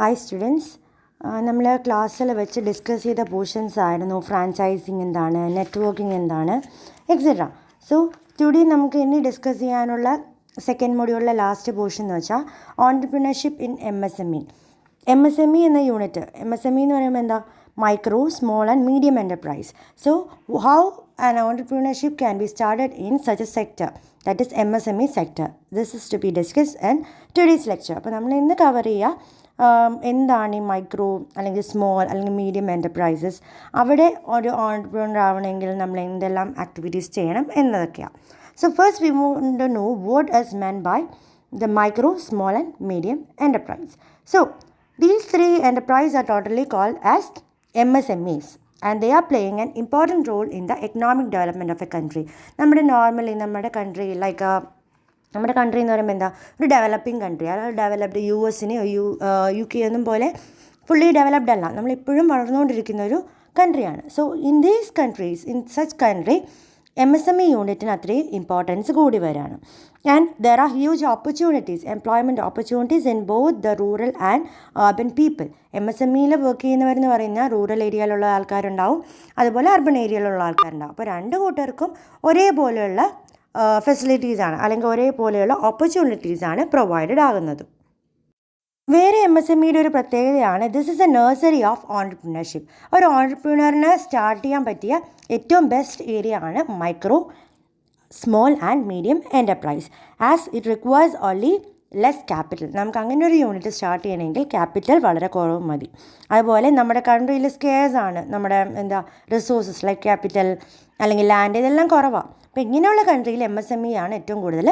Hi students, നമ്മൾ ക്ലാസ്സിൽ വെച്ച് ഡിസ്കസ് ചെയ്ത പോർഷൻസ് ആയിരുന്നു ഫ്രാഞ്ചൈസിങ് എന്താണ്, നെറ്റ്വർക്കിംഗ് എന്താണ്, എക്സെട്ര. സോ ടുഡേ നമുക്ക് ഇനി ഡിസ്കസ് ചെയ്യാനുള്ള സെക്കൻഡ് മൊഡ്യൂളിലെ ലാസ്റ്റ് പോർഷൻ എന്ന് വെച്ചാൽ ഓൺട്രപ്രണർഷിപ്പ് ഇൻ MSME. MSME എന്ന യൂണിറ്റ്, MSME എന്ന് പറയുമ്പോൾ എന്താ, micro, small and medium enterprise. So how an entrepreneurship can be started in such a sector, that is MSME sector. This is to be discussed in today's lecture. അപ്പോൾ നമ്മൾ ഇന്ന് cover ചെയ്യുക എന്താണ് ഈ micro അല്ലെങ്കിൽ സ്മോൾ അല്ലെങ്കിൽ medium enterprises, അവിടെ ഒരു ഓൺട്രപ്രണർ ആവണമെങ്കിൽ നമ്മൾ എന്തെല്ലാം ആക്ടിവിറ്റീസ് ചെയ്യണം എന്നതൊക്കെയാണ്. So first we want to know what is meant by the micro, small and medium enterprise. So these three enterprises are totally called as MSMEs, and they are playing an important role in the economic development of a country. നമ്മുടെ country like നമ്മുടെ country എന്ന് പറയുമ്പോൾ എന്താ, ഒരു developing country. അത് developed US-ന് UK ഒന്നും പോലെ ഫുള്ളി ഡെവലപ്ഡ് അല്ല, നമ്മളിപ്പോഴും വളർന്നുകൊണ്ടിരിക്കുന്ന ഒരു കൺട്രിയാണ്. So in these countries, in such country MSME യൂണിറ്റിന് അത്രയും ഇമ്പോർട്ടൻസ് കൂടി വരികയാണ്. And there are huge opportunities, employment opportunities in both the rural and urban people. MSMEയിൽ വർക്ക് ചെയ്യുന്നവരെന്ന് പറഞ്ഞാൽ റൂറൽ ഏരിയയിലുള്ള ആൾക്കാരുണ്ടാവും, അതുപോലെ അർബൻ ഏരിയയിലുള്ള ആൾക്കാരുണ്ടാവും. അപ്പോൾ രണ്ട് കൂട്ടർക്കും ഒരേപോലെയുള്ള ഫെസിലിറ്റീസാണ് അല്ലെങ്കിൽ ഒരേപോലെയുള്ള ഓപ്പർച്യൂണിറ്റീസാണ് പ്രൊവൈഡഡ് ആകുന്നത്. വേറെ MSMEയുടെ ഒരു പ്രത്യേകതയാണ്, this is A nursery of entrepreneurship. ഒരു ഓൺട്രപ്രണറിന് സ്റ്റാർട്ട് ചെയ്യാൻ പറ്റിയ ഏറ്റവും ബെസ്റ്റ് ഏരിയ ആണ് micro, small and medium enterprise, as it requires only less capital. നമുക്ക് അങ്ങനെ ഒരു യൂണിറ്റ് സ്റ്റാർട്ട് ചെയ്യണമെങ്കിൽ ക്യാപിറ്റൽ വളരെ കുറവ് മതി. അതുപോലെ നമ്മുടെ കൺട്രിയിൽ സ്കെയർസ് ആണ് നമ്മുടെ റിസോഴ്സസ് ലൈക്ക് ക്യാപിറ്റൽ അല്ലെങ്കിൽ ലാൻഡ്, ഇതെല്ലാം കുറവാണ്. അപ്പോൾ ഇങ്ങനെയുള്ള കൺട്രിയിൽ MSME ആണ് ഏറ്റവും കൂടുതൽ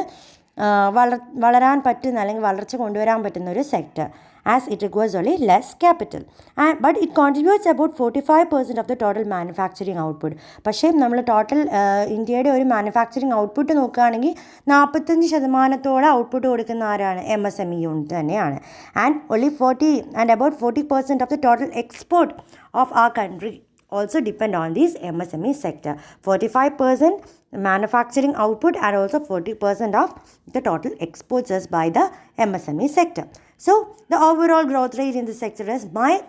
വളരാൻ പറ്റുന്ന അല്ലെങ്കിൽ വളർച്ച കൊണ്ടുവരാൻ പറ്റുന്ന ഒരു sector, as it requires only less capital. But it contributes about 45% of the total manufacturing output. പക്ഷേ നമ്മൾ ടോട്ടൽ ഇന്ത്യയുടെ ഒരു മാനുഫാക്ചറിങ് ഔട്ട്പുട്ട് നോക്കുകയാണെങ്കിൽ 45% ഔട്ട്പുട്ട് കൊടുക്കുന്ന ആരാണ്, MSME യൂണിറ്റ് തന്നെയാണ്. And about 40% of the total export of ആ country also depend on this MSME sector. 45% manufacturing output and also 40% of the total exports is by the MSME sector. So the overall growth rate in this sector is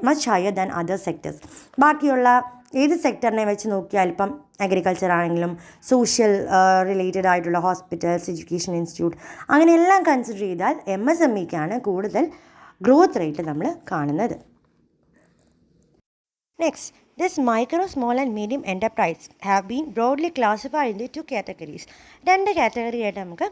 much higher than other sectors. ബാക്കിയുള്ള ഏത് സെക്ടറിനെ വെച്ച് നോക്കിയാൽ, ഇപ്പം agriculture ആണെങ്കിലും social related ആയിട്ടുള്ള hospitals, education institute, അങ്ങനെ എല്ലാം consider ചെയ്താൽ MSMEക്കാണ് കൂടുതൽ ഗ്രോത്ത് റേറ്റ് നമ്മൾ കാണുന്നത്. Next, this micro, small and medium enterprise have been broadly classified into two categories. രണ്ട് കാറ്റഗറി ആയിട്ട് നമുക്ക്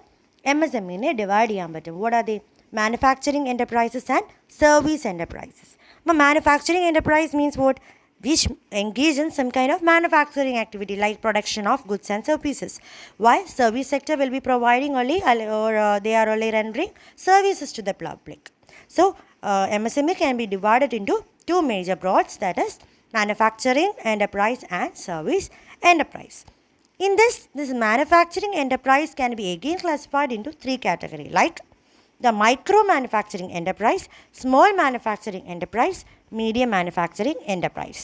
MSMEനെ ഡിവൈഡ് ചെയ്യാൻ പറ്റും. What are they? Manufacturing enterprises and service enterprises. But manufacturing enterprise means what? Which engage in some kind of manufacturing activity like production of goods and services. While service sector will be providing only they are only rendering services to the public. So MSME can be divided into two major broads, that is manufacturing enterprise and service enterprise. In this manufacturing enterprise can be again classified into three categories, like the micro manufacturing enterprise, small manufacturing enterprise, medium manufacturing enterprise.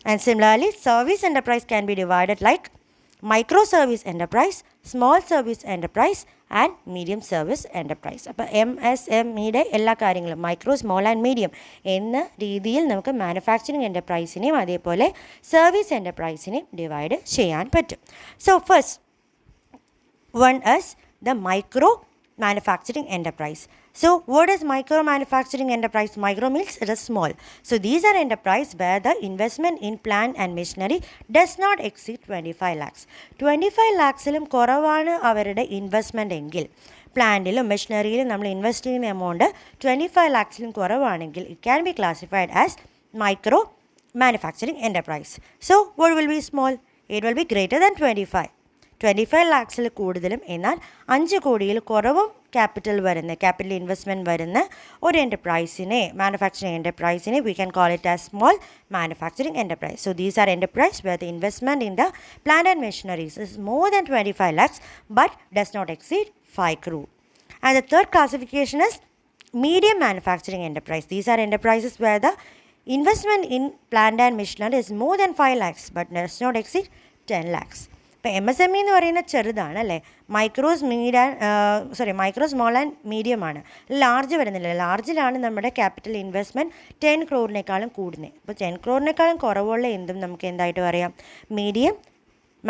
And similarly, service enterprise can be divided like micro service enterprise, small service enterprise and medium service enterprise. അപ്പോൾ MSMEയുടെ എല്ലാ കാര്യങ്ങളും micro, small and medium എന്ന രീതിയിൽ നമുക്ക് manufacturing എൻ്റർപ്രൈസിനെയും അതേപോലെ service എൻ്റർപ്രൈസിനെയും divide ചെയ്യാൻ പറ്റും. So first one is the micro manufacturing enterprise. So what is micro manufacturing enterprise? Micro means it is small. So these are enterprise where the investment in plant and machinery does not exceed 25 lakhs. 25 lakhsiലും കുറവാണ് അവരുടെ investment എങ്കിൽ, പ്ലാന്റിലും മെഷീനറിയിലും നമ്മൾ invest ചെയ്യുന്ന amount 25 lakhsiലും കുറവാണെങ്കിൽ it can be classified as micro manufacturing enterprise. So what will be small? It will be greater than 25 lakhസിൽ കൂടുതലും എന്നാൽ 5 കോടിയിൽ കുറവും ക്യാപിറ്റൽ ഇൻവെസ്റ്റ്മെൻറ്റ് വരുന്ന ഒരു എൻ്റർപ്രൈസിനെ, manufacturing എൻ്റർപ്രൈസിനെ we can call it as small manufacturing enterprise. So these are enterprise where the investment in the plant and machineries is more than 25 lakhs but does not exceed 5 crore. And the third classification is medium manufacturing enterprise. These are enterprises where the investment in plant and machinery is more than 5 lakhs but does not exceed 10 lakhs. ഇപ്പോൾ MSME എന്ന് പറയുന്നത് ചെറുതാണ് അല്ലേ, micro small and medium ആണ്, large വരുന്നില്ല. ലാർജിലാണ് നമ്മുടെ capital investment 10 crore കൂടുന്നത്. അപ്പോൾ 10 crore കുറവുള്ള എന്തും നമുക്ക് എന്തായിട്ട് പറയാം, മീഡിയം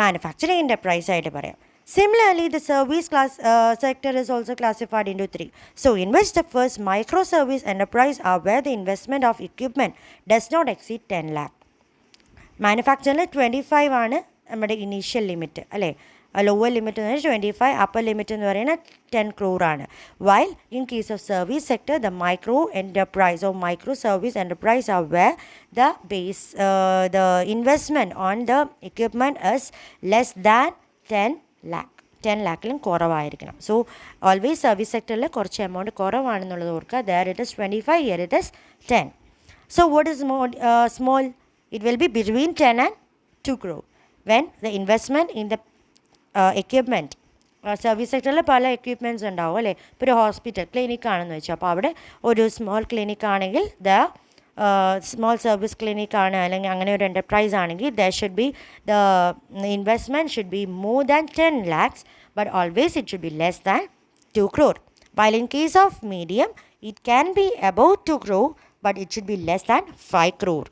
മാനുഫാക്ചറിങ് എൻ്റർപ്രൈസ് ആയിട്ട് പറയാം. Similarly, the service sector is also classified into 3. So, in which the first micro service enterprise are where the investment of equipment does not exceed 10 lakh. Manufacturing 25 ആണ് നമ്മുടെ initial limit അല്ലേ, lower limit എന്ന് പറഞ്ഞാൽ 25, upper limit എന്ന് പറയുന്നത് 10 crore ആണ്. While in case of service sector, the micro enterprise or micro service enterprise are where the investment on the equipment is less than 10 lakh. 10 lakhിലും കുറവായിരിക്കണം. So always service സെക്ടറിൽ കുറച്ച് amount കുറവാണെന്നുള്ളത് ഓർക്കുക. There it is 25, here it is 10. So what is small? It will be between 10 and 2 crore when the investment in the equipment. Service സെക്ടറിൽ പല equipments ഉണ്ടാവും അല്ലേ. ഇപ്പോൾ ഒരു ഹോസ്പിറ്റൽ ക്ലിനിക് ആണെന്ന് വെച്ചാൽ, അപ്പോൾ അവിടെ ഒരു സ്മോൾ ക്ലിനിക് ആണെങ്കിൽ സ്മോൾ സർവീസ് ക്ലിനിക് ആണ് അല്ലെങ്കിൽ അങ്ങനെ ഒരു എൻ്റർപ്രൈസ് ആണെങ്കിൽ the investment should be more than 10 lakhs, but always it should be less than 2 crore. While in case of medium, it can be above 2 crore, but it should be less than 5 crore.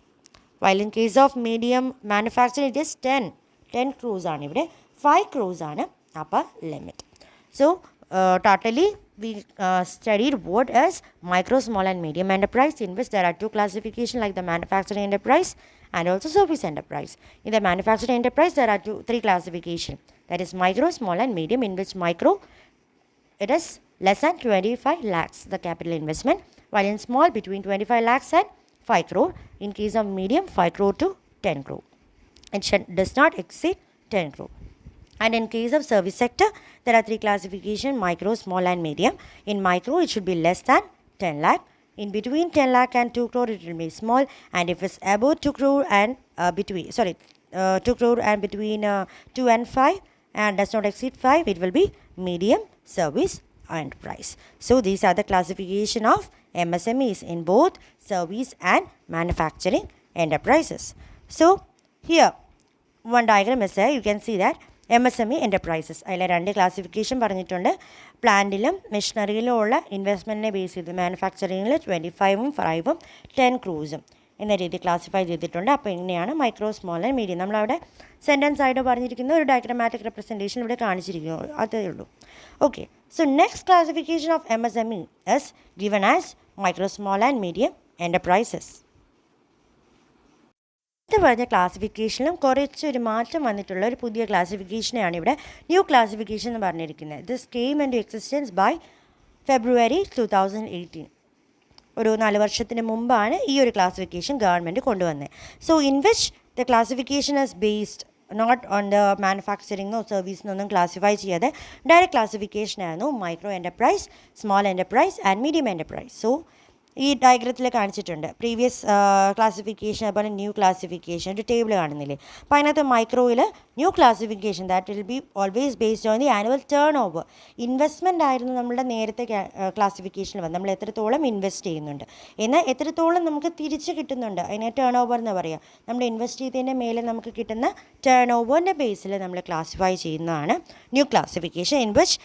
While in case of medium manufacturing, it is 10 crores ആണ് ഇവിടെ, 5 crores ആണ് upper limit. So totally we studied what is micro, small and medium enterprise, in which there are two classifications like the manufacturing enterprise and also service enterprise. In the manufacturing enterprise, there are three classifications, that is micro, small and medium, in which micro it is less than 25 lakhs the capital investment, while in small between 25 lakhs and 5 crore. In case of medium, 5 crore to 10 crore. It does not exceed 10 crore. And in case of service sector, there are three classifications, micro, small and medium. In micro, it should be less than 10 lakh. In between 10 lakh and 2 crore, it will be small. And if it's above 2 crore and 2 crore and between 2 and 5 and does not exceed 5, it will be medium service enterprise. So these are the classification of MSMEs in both service and manufacturing enterprises. So here one diagram is there, you can see that MSME enterprises അതിൽ രണ്ട് classification പറഞ്ഞിട്ടുണ്ട്. പ്ലാന്റിലും മെഷീനറിയിലും ഉള്ള ഇൻവെസ്റ്റ്മെൻറ്റിനെ base ചെയ്ത് മാനുഫാക്ചറിങ്ങിൽ 25ഉം 5ഉം 10 crores എന്ന രീതി classify ചെയ്തിട്ടുണ്ട്. അപ്പോൾ ഇങ്ങനെയാണ് മൈക്രോ, സ്മോൾ ആൻഡ് മീഡിയം. നമ്മളവിടെ സെൻറ്റൻസ് ആയിട്ട് പറഞ്ഞിരിക്കുന്ന ഒരു ഡയഗ്രമാറ്റിക് റെപ്രസെൻറ്റേഷൻ ഇവിടെ കാണിച്ചിരിക്കുന്നു, അതേ ഉള്ളൂ. Okay, so next classification of MSME is given as micro, small and medium enterprises. ഇത് പറഞ്ഞ ക്ലാസിഫിക്കേഷനിലും കുറച്ചൊരു മാറ്റം വന്നിട്ടുള്ള ഒരു പുതിയ ക്ലാസിഫിക്കേഷനെയാണ് ഇവിടെ ന്യൂ ക്ലാസിഫിക്കേഷൻ എന്ന് പറഞ്ഞിരിക്കുന്നത്. This came into existence by February 2018. ഒരു 4 വർഷത്തിന് മുമ്പാണ് ഈ ഒരു ക്ലാസിഫിക്കേഷൻ ഗവൺമെൻറ് കൊണ്ടുവന്നത്. So in which the classification is based not on the മാനുഫാക്ചറിങ്ങോ സർവീസിനൊന്നും ക്ലാസിഫൈ ചെയ്യാതെ ഡയറക്റ്റ് ക്ലാസിഫിക്കേഷൻ ആയിരുന്നു micro enterprise, small enterprise and medium enterprise. So ഈ ഡയഗ്രത്തിൽ കാണിച്ചിട്ടുണ്ട് പ്രീവിയസ് ക്ലാസിഫിക്കേഷൻ, അതുപോലെ ന്യൂ ക്ലാസിഫിക്കേഷൻ, ഒരു ടേബിൾ കാണുന്നില്ലേ. അപ്പോൾ അതിനകത്ത് മൈക്രോയിൽ new classification that will be always based on the annual turn over. Investment ആയിരുന്നു നമ്മുടെ നേരത്തെ ക്ലാസിഫിക്കേഷനിൽ വന്നത്, നമ്മൾ എത്രത്തോളം ഇൻവെസ്റ്റ് ചെയ്യുന്നുണ്ട്, എന്നാൽ എത്രത്തോളം നമുക്ക് തിരിച്ച് കിട്ടുന്നുണ്ട് അതിനെ ടേൺ ഓവർ എന്ന് പറയുക. നമ്മൾ ഇൻവെസ്റ്റ് ചെയ്തതിൻ്റെ മേലെ നമുക്ക് കിട്ടുന്ന ടേൺ ഓവറിൻ്റെ ബേസിൽ നമ്മൾ ക്ലാസിഫൈ ചെയ്യുന്നതാണ് new classification. In which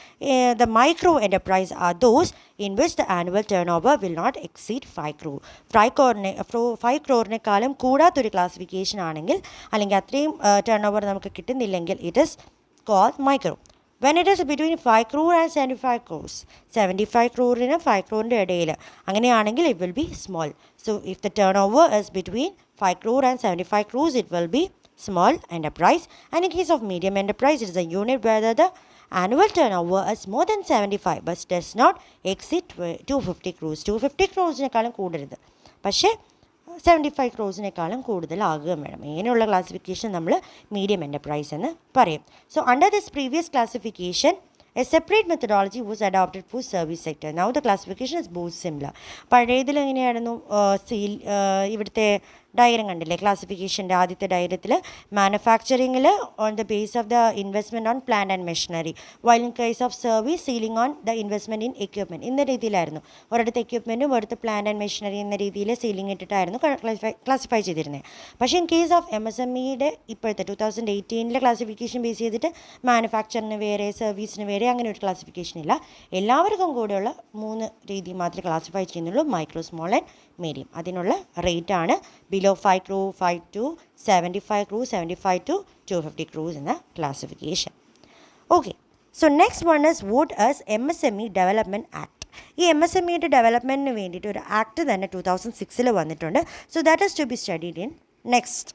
the micro enterprise are those in which the annual turnover will not exceed 5 crore. 5 crore-നേക്കാളും കൂടാത്തൊരു ക്ലാസിഫിക്കേഷൻ ആണെങ്കിൽ, അല്ലെങ്കിൽ അത്രയും ടേൺ ഓവർ നമുക്ക് കിട്ടുന്നില്ലെങ്കിൽ, it is called micro. When it is between 5 crore and 75 crores, 75 crore-നും 5 crore-ൻ്റെ ഇടയിൽ അങ്ങനെയാണെങ്കിൽ it will be small. So if the turnover is between 5 crore and 75 crores, it will be small enterprise. And in case of medium enterprise, it is a unit where the annual turnover is more than 75 but does not exceed 250 crores. 250 crores-നേക്കാളും കൂടരുത്, പക്ഷേ 75 crores-നേക്കാളും കൂടുതലാകുകയും വേണം. ഇങ്ങനെയുള്ള classification നമ്മൾ medium enterprise എന്ന് പറയും. So under this previous classification a separate methodology was adopted for service sector. Now the classification is both similar. പഴയതിൽ എങ്ങനെയായിരുന്നു ഇവിടുത്തെ diagram കണ്ടില്ലേ, ക്ലാസിഫിക്കേഷൻ്റെ ആദ്യത്തെ ഡയഗ്രത്തിൽ മാനുഫാക്ചറിങ്ങിൽ on the base of the investment on plant and machinery, while in case of service ceiling on the investment in equipment എന്ന രീതിയിലായിരുന്നു. ഒരിടത്ത് എക്യുപ്മെൻറ്റും ഒരിടത്ത് പ്ലാന്റ് ആൻഡ് മെഷീനറി എന്ന രീതിയിൽ സീലിംഗ് ഇട്ടിട്ടായിരുന്നു ക്ലാസിഫൈ ചെയ്തിരുന്നത്. പക്ഷേ ഇൻ കേസ് ഓഫ് MSMEയുടെ ഇപ്പോഴത്തെ 2018 ക്ലാസിഫിക്കേഷൻ ബേസ് ചെയ്തിട്ട് മാനുഫാക്ചറിന് വേറെ, സർവീസിന് വേറെ, അങ്ങനെ ഒരു ക്ലാസിഫിക്കേഷൻ ഇല്ല. എല്ലാവർക്കും കൂടെയുള്ള 3 രീതി മാത്രമേ ക്ലാസിഫൈ ചെയ്യുന്നുള്ളൂ: മൈക്രോ, സ്മോൾ ആൻഡ് മീഡിയം. അതിനുള്ള റേറ്റ് ആണ് below 5 crore, 5 to 75 crore, 75 to 250 crores എന്ന classification. Okay, so next one is what is MSME development act. ഈ MSMEയുടെ ഡെവലപ്മെൻറ്റിന് വേണ്ടിയിട്ട് ഒരു ആക്ട് തന്നെ 2006 വന്നിട്ടുണ്ട്. So that is to be studied in next.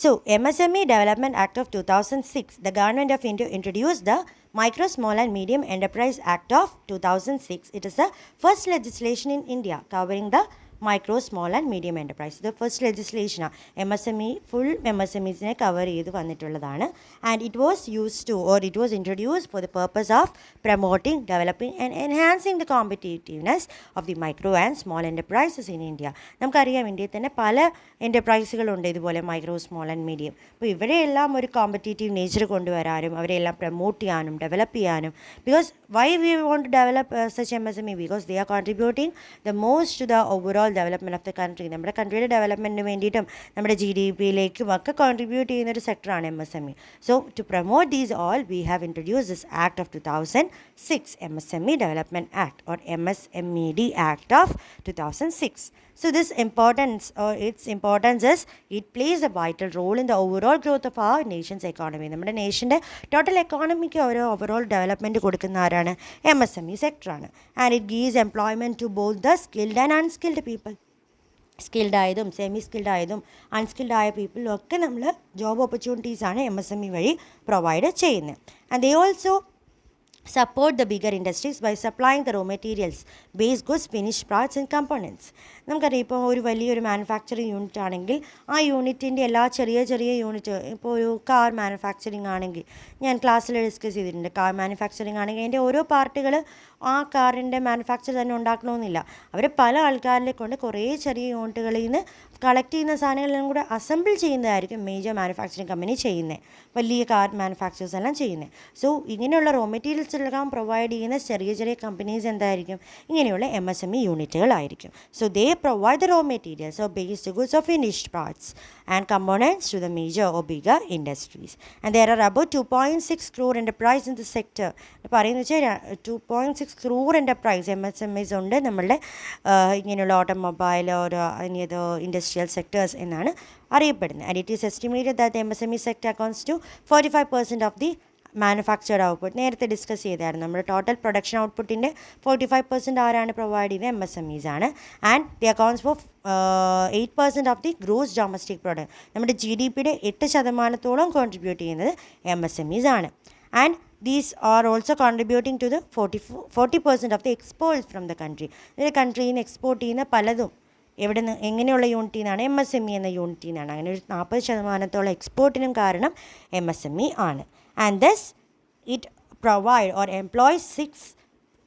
So, MSME Development Act of 2006, the Government of India introduced the Micro, Small and Medium Enterprise Act of 2006. It is the first legislation in India covering the micro, small and medium enterprise. The first legislation MSME, full MSMEs cover ചെയ്ത് വന്നിട്ടുള്ളതാണ്. And it was used to, or it was introduced for the purpose of promoting, developing and enhancing the competitiveness of the micro and small enterprises in India. നമുക്കറിയാം, ഇന്ത്യയിൽ തന്നെ പല എൻ്റർപ്രൈസുകളുണ്ട് ഇതുപോലെ micro, small and medium. അപ്പോൾ ഇവരെയെല്ലാം ഒരു competitive nature കൊണ്ടുവരാനും അവരെല്ലാം promote ചെയ്യാനും ഡെവലപ്പ് ചെയ്യാനും, because why we want to develop such MSME, because they are contributing the most to the overall development of the country. നമ്മുടെ കൺട്രിയുടെ ഡെവലപ്മെൻറ്റിന് വേണ്ടിയിട്ടും നമ്മുടെ GDPയിലേക്കും ഒക്കെ കോൺട്രിബ്യൂട്ട് ചെയ്യുന്നൊരു സെക്ടറാണ് MSME. So to promote these all we have introduce this act of 2006, MSME Development Act or MSMED Act of 2006. So this importance, or its importance is it plays a vital role in the overall growth of our nation's economy. നമ്മുടെ നേഷൻ്റെ total എക്കോണമിക്ക് ഒരു overall development കൊടുക്കുന്ന ആരാണ്? MSME സെക്ടറാണ്. And it gives employment to both the skilled and unskilled people. Skilled ആയതും semi skilled ആയതും unskilled ആയ പീപ്പിളും ഒക്കെ നമ്മൾ ജോബ് ഓപ്പർച്യൂണിറ്റീസാണ് MSME വഴി പ്രൊവൈഡ് ചെയ്യുന്നത്. And they also support the bigger industries by supplying the raw materials, base goods, finished parts and components. നമുക്കറിയാം, ഇപ്പോൾ ഒരു വലിയൊരു മാനുഫാക്ചറിങ് യൂണിറ്റ് ആണെങ്കിൽ ആ യൂണിറ്റിൻ്റെ എല്ലാ ചെറിയ ചെറിയ യൂണിറ്റ്, ഇപ്പോൾ ഒരു കാർ മാനുഫാക്ചറിങ് ആണെങ്കിൽ, ഞാൻ ക്ലാസ്സിൽ ഡിസ്കസ് ചെയ്തിട്ടുണ്ട്, കാർ മാനുഫാക്ചറിങ് ആണെങ്കിൽ അതിൻ്റെ ഓരോ പാർട്ടുകൾ ആ കാറിൻ്റെ മാനുഫാക്ചർ തന്നെ ഉണ്ടാക്കണമെന്നില്ല. അവർ പല ആൾക്കാരെ കൊണ്ട് കുറേ ചെറിയ യൂണിറ്റുകളിൽ നിന്ന് കളക്ട് ചെയ്യുന്ന സാധനങ്ങളെല്ലാം കൂടെ അസംബിൾ ചെയ്യുന്നതായിരിക്കും മേജർ മാനുഫാക്ചറിങ് കമ്പനി ചെയ്യുന്നത്, വലിയ കാർ മാനുഫാക്ചേഴ്സ് എല്ലാം ചെയ്യുന്നത്. സോ ഇങ്ങനെയുള്ള റോ മെറ്റീരിയൽസ് എല്ലാം പ്രൊവൈഡ് ചെയ്യുന്ന ചെറിയ ചെറിയ കമ്പനീസ് എന്തായിരിക്കും? ഇങ്ങനെയുള്ള MSME യൂണിറ്റുകളായിരിക്കും. So they provide the raw materials or basic goods or finished parts and components to the major or bigger industries. And there are about 2.6 crore enterprise in the sector. പറയുന്നത് വെച്ചാൽ 2.6 crore enterprise MSMEs ഉണ്ട് നമ്മളുടെ ഇങ്ങനെയുള്ള automobile or any other industrial sectors എന്നാണ് അറിയപ്പെടുന്നത്. And it is estimated that the MSME sector accounts to 45% of the manufactured output. നേരത്തെ discuss ചെയ്തായിരുന്നു, നമ്മുടെ ടോട്ടൽ പ്രൊഡക്ഷൻ ഔട്ട്പുട്ടിൻ്റെ 45% ആരാണ് പ്രൊവൈഡ് ചെയ്യുന്നത്? MSMEs ആണ്. And the accounts for 8% of the gross domestic product. നമ്മുടെ GDPയുടെ 8% contribute ചെയ്യുന്നത് MSMEs ആണ്. And these are also contributing to the 40% of the exports from the country. ഇതിൻ്റെ കൺട്രിയിൽ നിന്ന് എക്സ്പോർട്ട് ചെയ്യുന്ന പലതും എവിടെ നിന്ന്, എങ്ങനെയുള്ള യൂണിറ്റിൽ നിന്നാണ്? MSME എന്ന യൂണിറ്റിൽ നിന്നാണ്. അങ്ങനെ ഒരു 40% എക്സ്പോർട്ടിനും കാരണം MSME ആണ്. And thus it provide or employs 6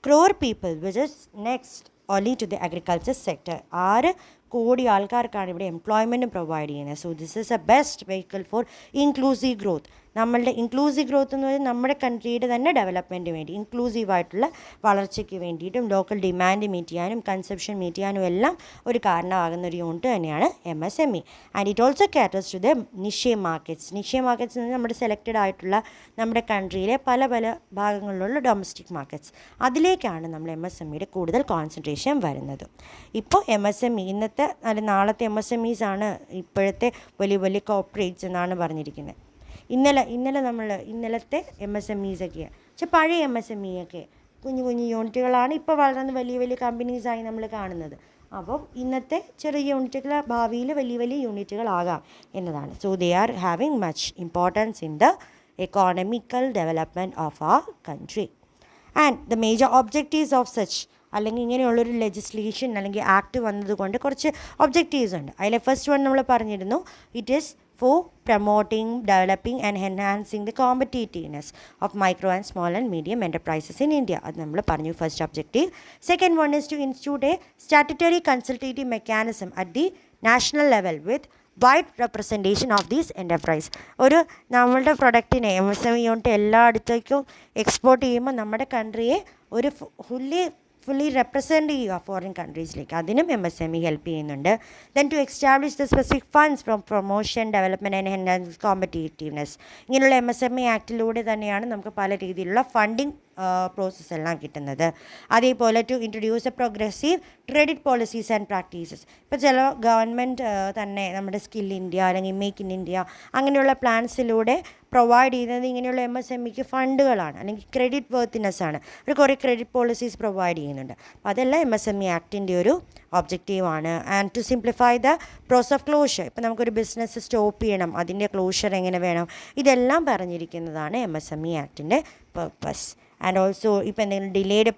crore people, which is next only to the agriculture sector. 6 കോടി ആൾക്കാർക്കാണ് ഇവിടെ എംപ്ലോയ്മെൻറ്റും പ്രൊവൈഡ് ചെയ്യുന്നത്. So this is A best vehicle for inclusive growth. നമ്മളുടെ ഇൻക്ലൂസീവ് ഗ്രോത്ത് എന്ന് പറയുന്നത് നമ്മുടെ കൺട്രിയുടെ തന്നെ ഡെവലപ്മെൻറ്റിന് വേണ്ടി, ഇൻക്ലൂസീവായിട്ടുള്ള വളർച്ചയ്ക്ക് വേണ്ടിയിട്ടും ലോക്കൽ ഡിമാൻഡ് മീറ്റ് ചെയ്യാനും കൺസപ്ഷൻ മീറ്റ് ചെയ്യാനും എല്ലാം ഒരു കാരണമാകുന്ന ഒരു യൂണിറ്റ് തന്നെയാണ് MSME. And it also caters to the niche markets. Niche markets എന്ന് നമ്മുടെ സെലക്റ്റഡ് ആയിട്ടുള്ള നമ്മുടെ കൺട്രിയിലെ പല പല ഭാഗങ്ങളിലുള്ള ഡൊമസ്റ്റിക് മാർക്കറ്റ്സ്, അതിലേക്കാണ് നമ്മൾ MSMEയുടെ കൂടുതൽ കോൺസെൻട്രേഷൻ വരുന്നത്. ഇപ്പോൾ MSME ഇന്നത്തെ അല്ല നാളത്തെ MSMEs ആണ് ഇപ്പോഴത്തെ വലിയ വലിയ കോർപ്പറേറ്റ്സ് എന്നാണ് പറഞ്ഞിരിക്കുന്നത്. ഇന്നലത്തെ MSMEs ഒക്കെയാണ്. പക്ഷെ പഴയ MSME ഒക്കെ കുഞ്ഞു കുഞ്ഞു യൂണിറ്റുകളാണ് ഇപ്പോൾ വളർന്ന് വലിയ വലിയ കമ്പനീസായി നമ്മൾ കാണുന്നത്. അപ്പം ഇന്നത്തെ ചെറിയ യൂണിറ്റുകൾ ഭാവിയിൽ വലിയ വലിയ യൂണിറ്റുകളാകാം എന്നതാണ്. So they are having much importance in the economical development of our country. And the major objectives of such, അല്ലെങ്കിൽ ഇങ്ങനെയുള്ളൊരു ലെജിസ്ലേഷൻ അല്ലെങ്കിൽ ആക്ട് വന്നതുകൊണ്ട് കുറച്ച് ഒബ്ജക്റ്റീവ്സ് ഉണ്ട്. അതിലെ ഫസ്റ്റ് വൺ നമ്മൾ പറഞ്ഞിരുന്നു, it is for promoting, developing and enhancing the competitiveness of micro and small and medium enterprises in India. അത് നമ്മൾ പറഞ്ഞു first objective. Second one is to institute a statutory consultative mechanism at the national level with wide representation of these enterprise. ഒരു നമ്മളുടെ പ്രൊഡക്റ്റിനെ MSME unit എല്ലായിടത്തേക്കും export ചെയ്യുമ്പോൾ നമ്മുടെ കൺട്രിയെ ഒരു ഫുള്ളി റെപ്രസെൻറ്റ് ചെയ്യുക ഫോറിൻ കൺട്രീസിലേക്ക്. അതിനും MSME ഹെൽപ്പ് ചെയ്യുന്നുണ്ട്. Then to establish the specific funds from promotion, development and enhance competitiveness. ഇങ്ങനെയുള്ള MSME ആക്ടിലൂടെ തന്നെയാണ് നമുക്ക് പല രീതിയിലുള്ള ഫണ്ടിങ് പ്രോസസ്സ് എല്ലാം കിട്ടുന്നത്. അതേപോലെ to introduce A progressive credit policies and practices. ഇപ്പോൾ ചില ഗവൺമെൻറ് തന്നെ നമ്മുടെ സ്കിൽ ഇന്ത്യ അല്ലെങ്കിൽ മേക്ക് ഇൻ ഇന്ത്യ അങ്ങനെയുള്ള പ്ലാൻസിലൂടെ പ്രൊവൈഡ് ചെയ്യുന്നത് ഇങ്ങനെയുള്ള MSMEക്ക് ഫണ്ടുകളാണ്, അല്ലെങ്കിൽ ക്രെഡിറ്റ് വർത്തിനെസ് ആണ്. ഒരു കുറേ ക്രെഡിറ്റ് പോളിസീസ് പ്രൊവൈഡ് ചെയ്യുന്നുണ്ട്. അപ്പോൾ അതെല്ലാം MSME ആക്ടിൻ്റെ ഒരു ഒബ്ജക്റ്റീവാണ്. And to simplify the process of closure. ഇപ്പോൾ നമുക്കൊരു ബിസിനസ് സ്റ്റോപ്പ് ചെയ്യണം, അതിൻ്റെ ക്ലോഷർ എങ്ങനെ വേണം, ഇതെല്ലാം പറഞ്ഞിരിക്കുന്നതാണ് MSME ആക്ടിൻ്റെ പർപ്പസ്. ആൻഡ് ഓൾസോ ഇപ്പോൾ എന്തെങ്കിലും ഡിലേഡ്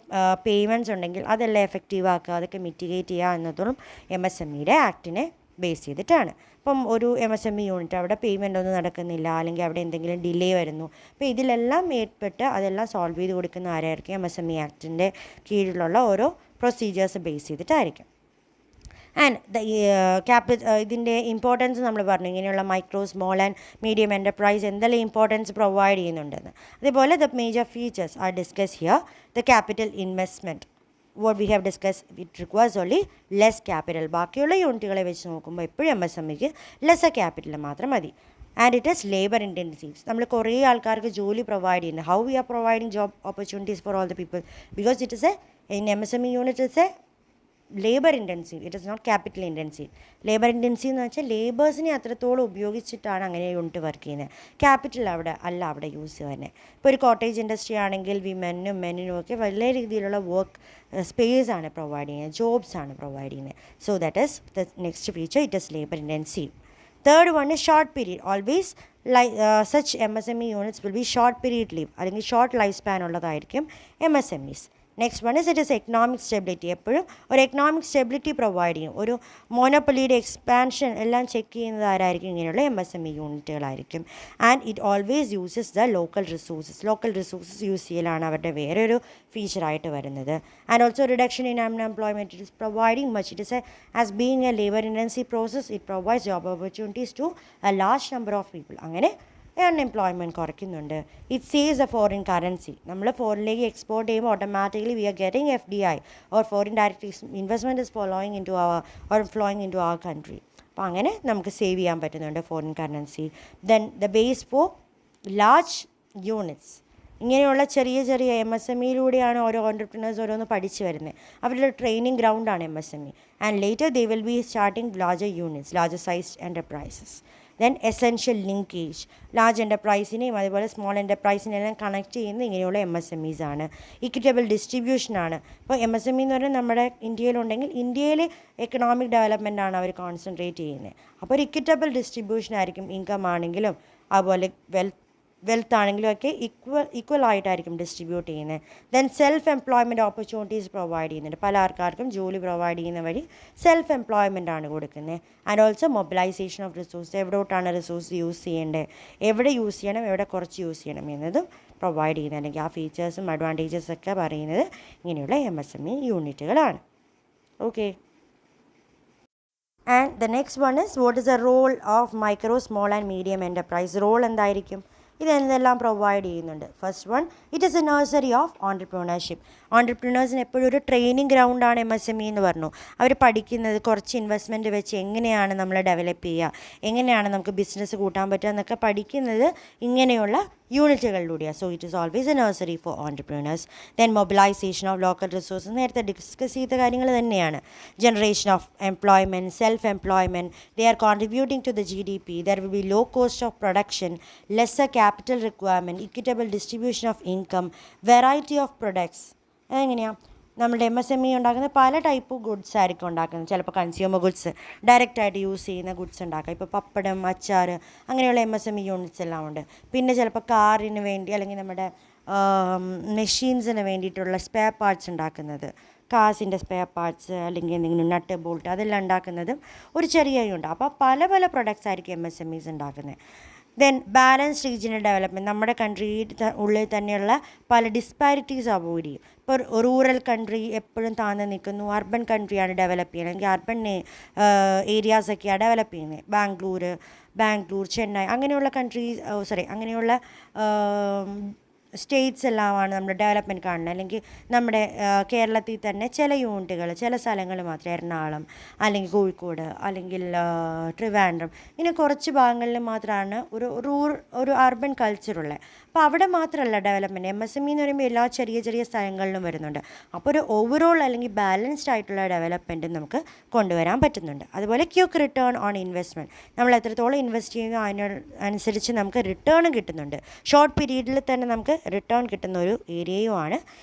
പേയ്മെൻറ്റ്സ് ഉണ്ടെങ്കിൽ അതെല്ലാം എഫക്റ്റീവ് ആക്കുക, അതൊക്കെ മിറ്റിഗേറ്റ് ചെയ്യുക എന്നതും MSMEയുടെ ആക്ടിനെ ബേസ് ചെയ്തിട്ടാണ്. ഇപ്പം ഒരു MSME യൂണിറ്റ് അവിടെ പേയ്മെൻ്റ് ഒന്നും നടക്കുന്നില്ല, അല്ലെങ്കിൽ അവിടെ എന്തെങ്കിലും ഡിലേ വരുന്നു, അപ്പോൾ ഇതിലെല്ലാം ഏർപ്പെട്ട് അതെല്ലാം സോൾവ് ചെയ്ത് കൊടുക്കുന്ന ആരായിരിക്കും? MSME ആക്ടിൻ്റെ കീഴിലുള്ള ഓരോ പ്രൊസീജിയേഴ്സ് ബേസ് ചെയ്തിട്ടായിരിക്കും. ആൻഡ് ഇതിൻ്റെ ഇമ്പോർട്ടൻസ് നമ്മൾ പറഞ്ഞു, ഇങ്ങനെയുള്ള micro, small and medium enterprise എന്തെല്ലാം ഇമ്പോർട്ടൻസ് പ്രൊവൈഡ് ചെയ്യുന്നുണ്ടെന്ന്. അതേപോലെ the major features are discuss here. The capital investment, what we have discussed, it requires only less capital. ബാക്കിയുള്ള യൂണിറ്റുകളെ വെച്ച് നോക്കുമ്പോൾ എപ്പോഴും MSMEക്ക് ലെസ്സർ ക്യാപിറ്റൽ മാത്രം മതി. And it is labour intensive. നമ്മൾ കുറേ ആൾക്കാർക്ക് ജോലി പ്രൊവൈഡ് ചെയ്യുന്നത്. How we are providing job opportunities for all the people, because it is in MSME unit it's labour intensive, it is not capital intensive. Labour intensive എന്ന് വെച്ചാൽ ലേബേഴ്സിനെ അത്രത്തോളം ഉപയോഗിച്ചിട്ടാണ് അങ്ങനെ യൂണിറ്റ് വർക്ക് ചെയ്യുന്നത്. ക്യാപിറ്റൽ അവിടെ യൂസ് ചെയ്യുന്നത്. ഇപ്പോൾ ഒരു കോട്ടേജ് ഇൻഡസ്ട്രി ആണെങ്കിൽ വിമനും മെന്നിനും ഒക്കെ വലിയ രീതിയിലുള്ള വർക്ക് സ്പേസ് ആണ് പ്രൊവൈഡ് ചെയ്യുന്നത്, ജോബ്സ് ആണ് പ്രൊവൈഡ് ചെയ്യുന്നത്. So that is the next feature, it is labour intensive. Third one is short period. Always such MSME units will be short period live, അല്ലെങ്കിൽ short life span ഉള്ളതായിരിക്കും MSMEs. Next one is it is economic stability. എപ്പോഴും ഒരു economic stability provide ചെയ്യും. ഒരു മോനോപ്പൊളിയുടെ expansion എല്ലാം check ചെയ്യുന്നത് ആരായിരിക്കും? ഇങ്ങനെയുള്ള MSME യൂണിറ്റുകളായിരിക്കും. And it always uses the local resources use ചെയ്യലാണ് അവരുടെ വേറൊരു ഫീച്ചറായിട്ട് വരുന്നത്. And also reduction in unemployment, it is providing much. It is as being a labour intensive process, it provides job opportunities to a large number of people. അങ്ങനെ unemployment കുറയ്ക്കുന്നുണ്ട്. It saves a foreign currency. നമ്മൾ ഫോറിനിലേക്ക് export ചെയ്യുമ്പോൾ automatically we are getting FDI or foreign direct investment is flowing in to our country. അപ്പോൾ അങ്ങനെ നമുക്ക് save ചെയ്യാൻ പറ്റുന്നുണ്ട് foreign currency. Then the base for large units. ഇങ്ങനെയുള്ള ചെറിയ MSMEയിലൂടെയാണ് ഓരോ ഓൺടർപ്രണേഴ്സ് ഓരോന്ന് പഠിച്ചു വരുന്നത്. അവരുടെ ട്രെയിനിങ് ഗ്രൗണ്ടാണ് MSME. And later they will be starting larger units, larger sized enterprises. Then essential linkage, large എൻ്റർപ്രൈസിനെയും അതുപോലെ സ്മോൾ എൻ്റർപ്രൈസിനെല്ലാം കണക്ട് ചെയ്യുന്നത് ഇങ്ങനെയുള്ള MSMEs ആണ്. ഇക്വിറ്റബിൾ ഡിസ്ട്രിബ്യൂഷനാണ്. ഇപ്പോൾ MSME എന്ന് പറഞ്ഞാൽ നമ്മുടെ ഇന്ത്യയിലുണ്ടെങ്കിൽ ഇന്ത്യയിൽ എക്കണോമിക് ഡെവലപ്മെൻ്റ് ആണ് അവർ കോൺസെൻട്രേറ്റ് ചെയ്യുന്നത്. അപ്പോൾ ഒരു ഇക്വിറ്റബിൾ ഡിസ്ട്രിബ്യൂഷൻ ആയിരിക്കും. ഇൻകം ആണെങ്കിലും അതുപോലെ വെൽത്ത് ആണെങ്കിലും ഒക്കെ ഈക്വൽ ആയിട്ടായിരിക്കും ഡിസ്ട്രിബ്യൂട്ട് ചെയ്യുന്നത്. Then self employment opportunities provide ചെയ്യുന്നുണ്ട്. പല ആൾക്കാർക്കും ജോലി പ്രൊവൈഡ് ചെയ്യുന്ന വഴി സെൽഫ് എംപ്ലോയ്മെൻ്റ് ആണ് കൊടുക്കുന്നത്. And also mobilization of resource, എവിടോട്ടാണ് റിസോഴ്സ് യൂസ് ചെയ്യേണ്ടത്, എവിടെ യൂസ് ചെയ്യണം, എവിടെ കുറച്ച് യൂസ് ചെയ്യണം എന്നതും പ്രൊവൈഡ് ചെയ്യുന്നത്, അല്ലെങ്കിൽ ആ ഫീച്ചേഴ്സും അഡ്വാൻറ്റേജസും ഒക്കെ പറയുന്നത് ഇങ്ങനെയുള്ള MSME യൂണിറ്റുകളാണ്. Okay. And the next one is what is the role of micro, small and medium enterprise. Role എന്തായിരിക്കും? ഇതെന്തെല്ലാം പ്രൊവൈഡ് ചെയ്യുന്നുണ്ട്? First one, it is a nursery of entrepreneurship. ഓൺടർപ്രണേഴ്സിന് എപ്പോഴും ഒരു ട്രെയിനിങ് ഗ്രൗണ്ടാണ് MSME എന്ന് പറഞ്ഞു. അവർ പഠിക്കുന്നത് കുറച്ച് ഇൻവെസ്റ്റ്മെൻറ്റ് വെച്ച് എങ്ങനെയാണ് നമ്മൾ ഡെവലപ്പ് ചെയ്യുക, എങ്ങനെയാണ് നമുക്ക് ബിസിനസ് കൂട്ടാൻ പറ്റുക എന്നൊക്കെ പഠിക്കുന്നത് ഇങ്ങനെയുള്ള യൂണിറ്റുകളിലൂടെയാണ്. So it is always a nursery for entrepreneurs. Then mobilisation of local resources, നേരത്തെ ഡിസ്കസ് ചെയ്ത കാര്യങ്ങൾ തന്നെയാണ്. Generation of employment, self employment, they are contributing to the GDP. There will be low cost of production, lesser capital requirement, equitable distribution of income, variety of products. അതെങ്ങനെയാണ്? നമ്മുടെ MSME ഉണ്ടാക്കുന്ന പല type goods ആയിരിക്കും ഉണ്ടാക്കുന്നത്. ചിലപ്പോൾ consumer goods, ഡയറക്റ്റായിട്ട് use ചെയ്യുന്ന goods ഉണ്ടാക്കാം. ഇപ്പോൾ പപ്പടം, അച്ചാർ, അങ്ങനെയുള്ള MSME യൂണിറ്റ്സ് എല്ലാം ഉണ്ട്. പിന്നെ ചിലപ്പോൾ കാറിന് വേണ്ടി അല്ലെങ്കിൽ നമ്മുടെ മെഷീൻസിന് വേണ്ടിയിട്ടുള്ള സ്പെയർ പാർട്സ് ഉണ്ടാക്കുന്നത്, കാസിൻ്റെ സ്പെയർ പാർട്സ് അല്ലെങ്കിൽ എന്തെങ്കിലും നട്ട് ബോൾട്ട് അതെല്ലാം ഉണ്ടാക്കുന്നതും ഒരു ചെറിയ യൂണിറ്റ്. അപ്പോൾ പല പല പ്രൊഡക്ട്സ് ആയിരിക്കും MSMEs ഉണ്ടാക്കുന്നത്. ദെൻ ബാലൻസ് റീജിയണൽ ഡെവലപ്മെൻറ്റ്, നമ്മുടെ കൺട്രി ഉള്ളിൽ തന്നെയുള്ള പല ഡിസ്പാരിറ്റീസ് അവോയ്ഡ് ചെയ്യും. ഇപ്പോൾ റൂറൽ കൺട്രി എപ്പോഴും താഴ്ന്ന് നിൽക്കുന്നു, അർബൻ കൺട്രിയാണ് ഡെവലപ്പ് ചെയ്യുന്നത്, അല്ലെങ്കിൽ അർബൻ ഏരിയാസൊക്കെയാണ് ഡെവലപ്പ് ചെയ്യുന്നത്. ബാംഗ്ലൂർ, ചെന്നൈ അങ്ങനെയുള്ള അങ്ങനെയുള്ള സ്റ്റേറ്റ്സ് എല്ലാമാണ് നമ്മുടെ ഡെവലപ്മെൻറ്റ് കാണുന്നത്. അല്ലെങ്കിൽ നമ്മുടെ കേരളത്തിൽ തന്നെ ചില യൂണിറ്റുകൾ, ചില സ്ഥലങ്ങൾ മാത്രം, എറണാകുളം അല്ലെങ്കിൽ കോഴിക്കോട് അല്ലെങ്കിൽ ട്രിവാൻഡ്രം, ഇങ്ങനെ കുറച്ച് ഭാഗങ്ങളിൽ മാത്രമാണ് ഒരു അർബൻ കൾച്ചറുള്ളത്. അപ്പോൾ അവിടെ മാത്രമല്ല ഡെവലപ്മെൻറ്റ്. MSME എന്ന് പറയുമ്പോൾ എല്ലാ ചെറിയ ചെറിയ സ്ഥലങ്ങളിലും വരുന്നുണ്ട്. അപ്പോൾ ഒരു ഓവറോൾ അല്ലെങ്കിൽ ബാലൻസ്ഡ് ആയിട്ടുള്ള ഡെവലപ്മെൻറ്റ് നമുക്ക് കൊണ്ടുവരാൻ പറ്റുന്നുണ്ട്. അതുപോലെ ക്വിക്ക് റിട്ടേൺ ഓൺ ഇൻവെസ്റ്റ്മെൻറ്റ്, നമ്മൾ എത്രത്തോളം ഇൻവെസ്റ്റ് ചെയ്യുന്നു അതിനനുസരിച്ച് നമുക്ക് റിട്ടേണും കിട്ടുന്നുണ്ട്. ഷോർട്ട് പീരീഡിൽ തന്നെ നമുക്ക് റിട്ടേൺ കിട്ടുന്ന ഒരു ഏരിയയുമാണ്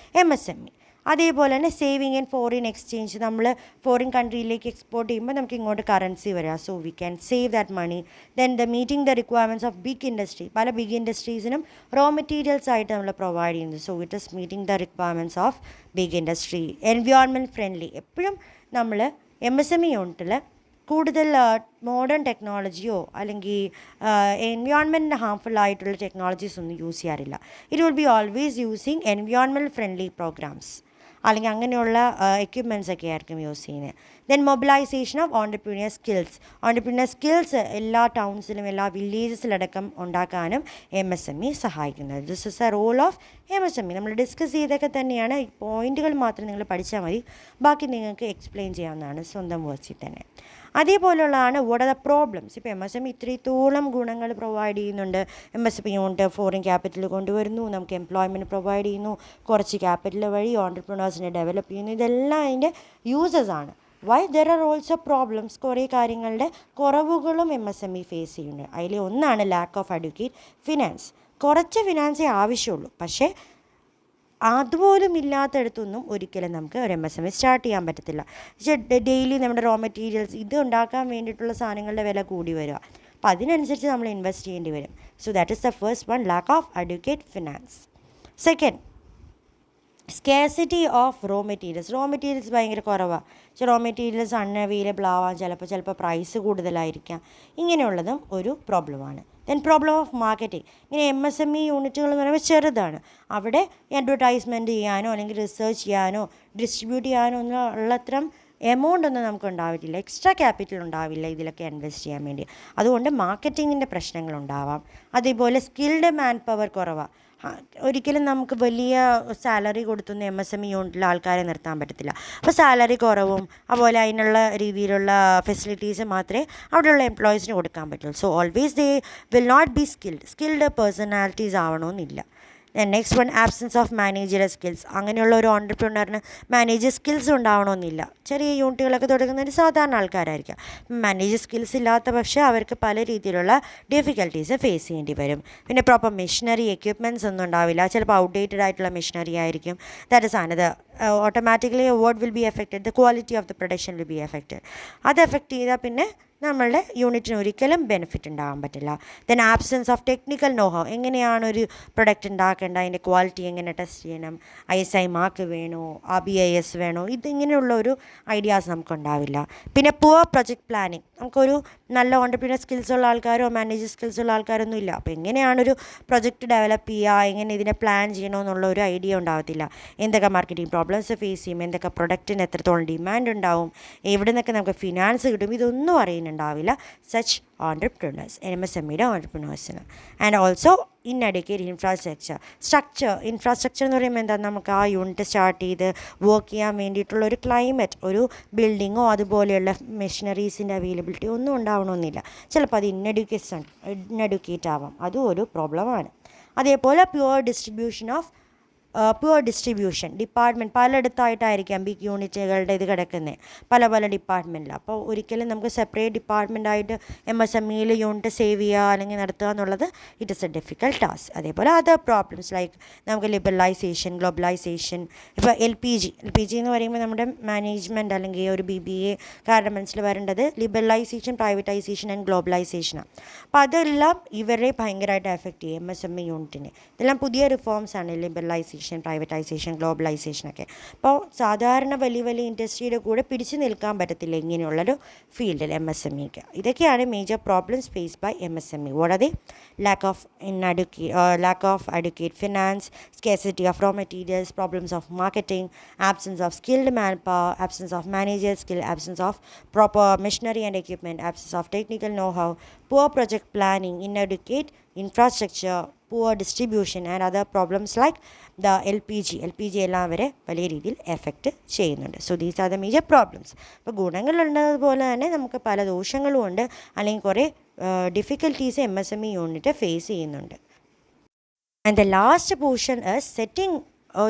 MSME. അതേപോലെ തന്നെ സേവിങ് ആൻഡ് ഫോറിൻ എക്സ്ചേഞ്ച്, നമ്മൾ ഫോറിൻ കൺട്രിയിലേക്ക് എക്സ്പോർട്ട് ചെയ്യുമ്പോൾ നമുക്ക് ഇങ്ങോട്ട് കറൻസി വരിക. So we can save that money. Then meeting the requirements of big industry, പല ബിഗ് ഇൻഡസ്ട്രീസിനും റോ മെറ്റീരിയൽസ് ആയിട്ട് നമ്മൾ പ്രൊവൈഡ് ചെയ്യുന്നത്. So it is meeting the requirements of big industry. Environment friendly, എപ്പോഴും നമ്മൾ MSME യൂണിറ്റിൽ കൂടുതൽ മോഡേൺ ടെക്നോളജിയോ അല്ലെങ്കിൽ എൻവയോൺമെൻറ്റിന് ഹാംഫുൾ ആയിട്ടുള്ള ടെക്നോളജീസ് ഒന്നും യൂസ് ചെയ്യാറില്ല. It will be always using environment friendly programmes, അല്ലെങ്കിൽ അങ്ങനെയുള്ള എക്യുപ്മെൻറ്റ്സ് ഒക്കെ ആയിരിക്കും യൂസ് ചെയ്യുന്നത്. Then mobilisation of entrepreneur skills എല്ലാ ടൗൺസിലും എല്ലാ വില്ലേജസിലടക്കം ഉണ്ടാക്കാനും MSME സഹായിക്കുന്നത്. This is a role of MSME. നമ്മൾ ഡിസ്കസ് ചെയ്തൊക്കെ തന്നെയാണ്, പോയിൻറ്റുകൾ മാത്രം നിങ്ങൾ പഠിച്ചാൽ മതി, ബാക്കി നിങ്ങൾക്ക് എക്സ്പ്ലെയിൻ ചെയ്യാവുന്നതാണ് സ്വന്തം വേർഡ്സിൽ തന്നെ. അതേപോലെയുള്ളതാണ് വാട്ട് ആർ ദ പ്രോബ്ലംസ്. ഇപ്പോൾ MSME ഇത്രത്തോളം ഗുണങ്ങൾ പ്രൊവൈഡ് ചെയ്യുന്നുണ്ട്. MSME കൊണ്ട് ഫോറിൻ ക്യാപിറ്റൽ കൊണ്ടുവരുന്നു, നമുക്ക് എംപ്ലോയ്മെൻറ്റ് പ്രൊവൈഡ് ചെയ്യുന്നു, കുറച്ച് ക്യാപിറ്റൽ വഴി ഓൺടർപ്രണേഴ്സിനെ ഡെവലപ്പ് ചെയ്യുന്നു, ഇതെല്ലാം അതിൻ്റെ യൂസസ് ആണ്. Why there are also problems, കുറേ കാര്യങ്ങളുടെ കുറവുകളും MSME ഫേസ് ചെയ്യുന്നുണ്ട്. അതിൽ ഒന്നാണ് ലാക്ക് ഓഫ് അഡ്വക്കേറ്റ് ഫിനാൻസ്. കുറച്ച് ഫിനാൻസേ ആവശ്യമുള്ളൂ, പക്ഷേ അതുപോലും ഇല്ലാത്തടത്തൊന്നും ഒരിക്കലും നമുക്ക് ഒരു MSME സ്റ്റാർട്ട് ചെയ്യാൻ പറ്റത്തില്ല. പക്ഷേ ഡെയിലി നമ്മുടെ റോ മെറ്റീരിയൽസ് ഇത് ഉണ്ടാക്കാൻ വേണ്ടിയിട്ടുള്ള സാധനങ്ങളുടെ വില കൂടി വരിക. അപ്പോൾ അതിനനുസരിച്ച് നമ്മൾ ഇൻവെസ്റ്റ് ചെയ്യേണ്ടി വരും. So that is the first one, lack of advocate finance. Second, scarcity of raw materials ഭയങ്കര കുറവാണ്. പക്ഷേ റോ മെറ്റീരിയൽസ് അൺഅവൈലബിൾ ആവാം, ചിലപ്പോൾ പ്രൈസ് കൂടുതലായിരിക്കാം. ഇങ്ങനെയുള്ളതും ഒരു പ്രോബ്ലമാണ്. Then problem of marketing. ഇങ്ങനെ MSME യൂണിറ്റുകൾ എന്ന് പറയുമ്പോൾ ചെറുതാണ്, അവിടെ അഡ്വർടൈസ്മെൻറ്റ് ചെയ്യാനോ അല്ലെങ്കിൽ റിസർച്ച് ചെയ്യാനോ ഡിസ്ട്രിബ്യൂട്ട് ചെയ്യാനോ ഒന്നും ഉള്ളത്രയും എമൗണ്ട് ഒന്നും നമുക്ക് ഉണ്ടാവില്ല, എക്സ്ട്രാ ക്യാപിറ്റൽ ഉണ്ടാവില്ല ഇതിലൊക്കെ ഇൻവെസ്റ്റ് ചെയ്യാൻ വേണ്ടി. അതുകൊണ്ട് മാർക്കറ്റിങ്ങിൻ്റെ പ്രശ്നങ്ങളുണ്ടാവാം. അതേപോലെ സ്കിൽഡ് മാൻ പവർ കുറവാണ്. ഒരിക്കലും നമുക്ക് വലിയ സാലറി കൊടുത്തൊന്നും MSME യൂണിറ്റിൽ ആൾക്കാരെ നിർത്താൻ പറ്റത്തില്ല. അപ്പോൾ സാലറി കുറവും അതുപോലെ അതിനുള്ള രീതിയിലുള്ള ഫെസിലിറ്റീസ് മാത്രമേ അവിടെയുള്ള എംപ്ലോയീസിന് കൊടുക്കാൻ പറ്റുള്ളൂ. So always they will not be skilled personalities ആവണമെന്നില്ല. Next one, absence of managerial skills. അങ്ങനെയുള്ള ഒരു ഓൺടർപ്രണറിന് മാനേജർ സ്കിൽസ് ഉണ്ടാവണമെന്നില്ല. ചെറിയ യൂണിറ്റുകളൊക്കെ തുടങ്ങുന്നതിന് സാധാരണ ആൾക്കാരായിരിക്കാം. മാനേജർ സ്കിൽസ് ഇല്ലാത്ത പക്ഷേ അവർക്ക് പല രീതിയിലുള്ള ഡിഫിക്കൽട്ടീസ് ഫേസ് ചെയ്യേണ്ടി വരും. പിന്നെ പ്രോപ്പർ മെഷീനറി എക്യുപ്മെൻറ്റ്സ് ഒന്നും ഉണ്ടാവില്ല, ചിലപ്പോൾ ഔട്ട്ഡേറ്റഡ് ആയിട്ടുള്ള മെഷീനറി ആയിരിക്കും. That is another. Automatically what will be affected, the quality of the production will be affected. അത് എഫക്റ്റ് ചെയ്താൽ പിന്നെ നമ്മളുടെ യൂണിറ്റിന് ഒരിക്കലും ബെനിഫിറ്റ് ഉണ്ടാകാൻ പറ്റില്ല. Then absence of technical knowhow, എങ്ങനെയാണ് ഒരു പ്രൊഡക്റ്റ് ഉണ്ടാക്കേണ്ടത്, അതിൻ്റെ ക്വാളിറ്റി എങ്ങനെ ടെസ്റ്റ് ചെയ്യണം, ISI മാർക്ക് വേണോ, RBIS വേണോ, ഇതിങ്ങനെയുള്ള ഒരു ഐഡിയാസ് നമുക്കുണ്ടാവില്ല. പിന്നെ പുവർ പ്രൊജക്റ്റ് പ്ലാനിങ്, നമുക്കൊരു നല്ല ഓൺടർപ്രീനിയർ സ്കിൽസ് ഉള്ള ആൾക്കാരോ മാനേജർ സ്കിൽസ് ഉള്ള ആൾക്കാരൊന്നും ഇല്ല. അപ്പോൾ എങ്ങനെയാണൊരു പ്രൊജക്റ്റ് ഡെവലപ്പ് ചെയ്യുക, എങ്ങനെ ഇതിനെ പ്ലാൻ ചെയ്യണമെന്നുള്ള ഒരു ഐഡിയ ഉണ്ടാകത്തില്ല. എന്തൊക്കെ മാർക്കറ്റിംഗ് പ്രോബ്ലംസ് ഫേസ് ചെയ്യും, എന്തൊക്കെ പ്രൊഡക്റ്റിന് എത്രത്തോളം ഡിമാൻഡ് ഉണ്ടാവും, എവിടെ നിന്നൊക്കെ നമുക്ക് ഫിനാൻസ് കിട്ടും, ഇതൊന്നും അറിയുന്നുണ്ടാവില്ല സച്ച് ഓൺടർപ്രണേഴ്സ്, MSMEയുടെ ഓൺടർപ്രണേഴ്സിന്. ആൻഡ് ഓൾസോ ഇൻഅഡ്വക്കേറ്റ് ഇൻഫ്രാസ്ട്രക്ചർ എന്ന് പറയുമ്പോൾ എന്താ, നമുക്ക് ആ യൂണിറ്റ് സ്റ്റാർട്ട് ചെയ്ത് വർക്ക് ചെയ്യാൻ വേണ്ടിയിട്ടുള്ള ഒരു ക്ലൈമറ്റ്, ഒരു ബിൽഡിങ്ങോ അതുപോലെയുള്ള മെഷീനറീസിൻ്റെ അവൈലബിലിറ്റി ഒന്നും ഉണ്ടാവണമെന്നില്ല. ചിലപ്പോൾ അത് ഇൻഎഡ്യൂക്കേറ്റ് ആവാം, അതും ഒരു പ്രോബ്ലമാണ്. അതേപോലെ പ്യുവർ ഡിസ്ട്രിബ്യൂഷൻ ഡിപ്പാർട്ട്മെൻറ്റ് പലയിടത്തായിട്ടായിരിക്കാം ബിഗ് യൂണിറ്റുകളുടെ ഇത് കിടക്കുന്നത്, പല ഡിപ്പാർട്ട്മെൻറ്റിൽ. അപ്പോൾ ഒരിക്കലും നമുക്ക് സെപ്പറേറ്റ് ഡിപ്പാർട്ട്മെൻറ്റായിട്ട് MSMEയിൽ യൂണിറ്റ് സേവ് ചെയ്യുക അല്ലെങ്കിൽ നടത്തുക എന്നുള്ളത് it is A difficult task. അതേപോലെ അതർ പ്രോബ്ലംസ് ലൈക്ക് നമുക്ക് ലിബറലൈസേഷൻ, ഗ്ലോബലൈസേഷൻ. ഇപ്പോൾ LPG എന്ന് പറയുമ്പോൾ നമ്മുടെ മാനേജ്മെൻറ്റ് അല്ലെങ്കിൽ ഒരു BBA കാരുടെ മനസ്സിൽ വരേണ്ടത് ലിബറലൈസേഷൻ, പ്രൈവറ്റൈസേഷൻ ആൻഡ് ഗ്ലോബലൈസേഷനാണ്. അപ്പോൾ അതെല്ലാം ഇവരെ ഭയങ്കരമായിട്ട് എഫക്റ്റ് ചെയ്യും MSME യൂണിറ്റിനെ. ഇതെല്ലാം പുതിയ റിഫോംസാണ് ലിബറലൈസേഷൻ പ്രൈവറ്റൈസേഷൻ, ഗ്ലോബലൈസേഷൻ ഒക്കെ. അപ്പോൾ സാധാരണ വലിയ വലിയ ഇൻഡസ്ട്രിയുടെ കൂടെ പിടിച്ചു നിൽക്കാൻ പറ്റത്തില്ല ഇങ്ങനെയുള്ളൊരു ഫീൽഡിൽ MSMEക്ക്. ഇതൊക്കെയാണ് major problems faced by MSME. What are they? lack of adequate finance, scarcity of raw materials, problems of marketing, absence of skilled manpower, absence of manager skill, absence of proper machinery and equipment, absence of technical know-how, poor project planning, inadequate infrastructure, poor distribution and other problems like the LPG എല്ലാം വരെ വലിയ രീതിയിൽ effect ചെയ്യുന്നുണ്ട്. So these are the major problems. അപ്പോൾ ഗുണങ്ങളുള്ളതുപോലെ തന്നെ നമുക്ക് പല ദോഷങ്ങളും ഉണ്ട്, അല്ലെങ്കിൽ കുറേ ഡിഫിക്കൽട്ടീസ് MSME യൂണിറ്റ് ഫേസ് ചെയ്യുന്നുണ്ട്. And the last portion is setting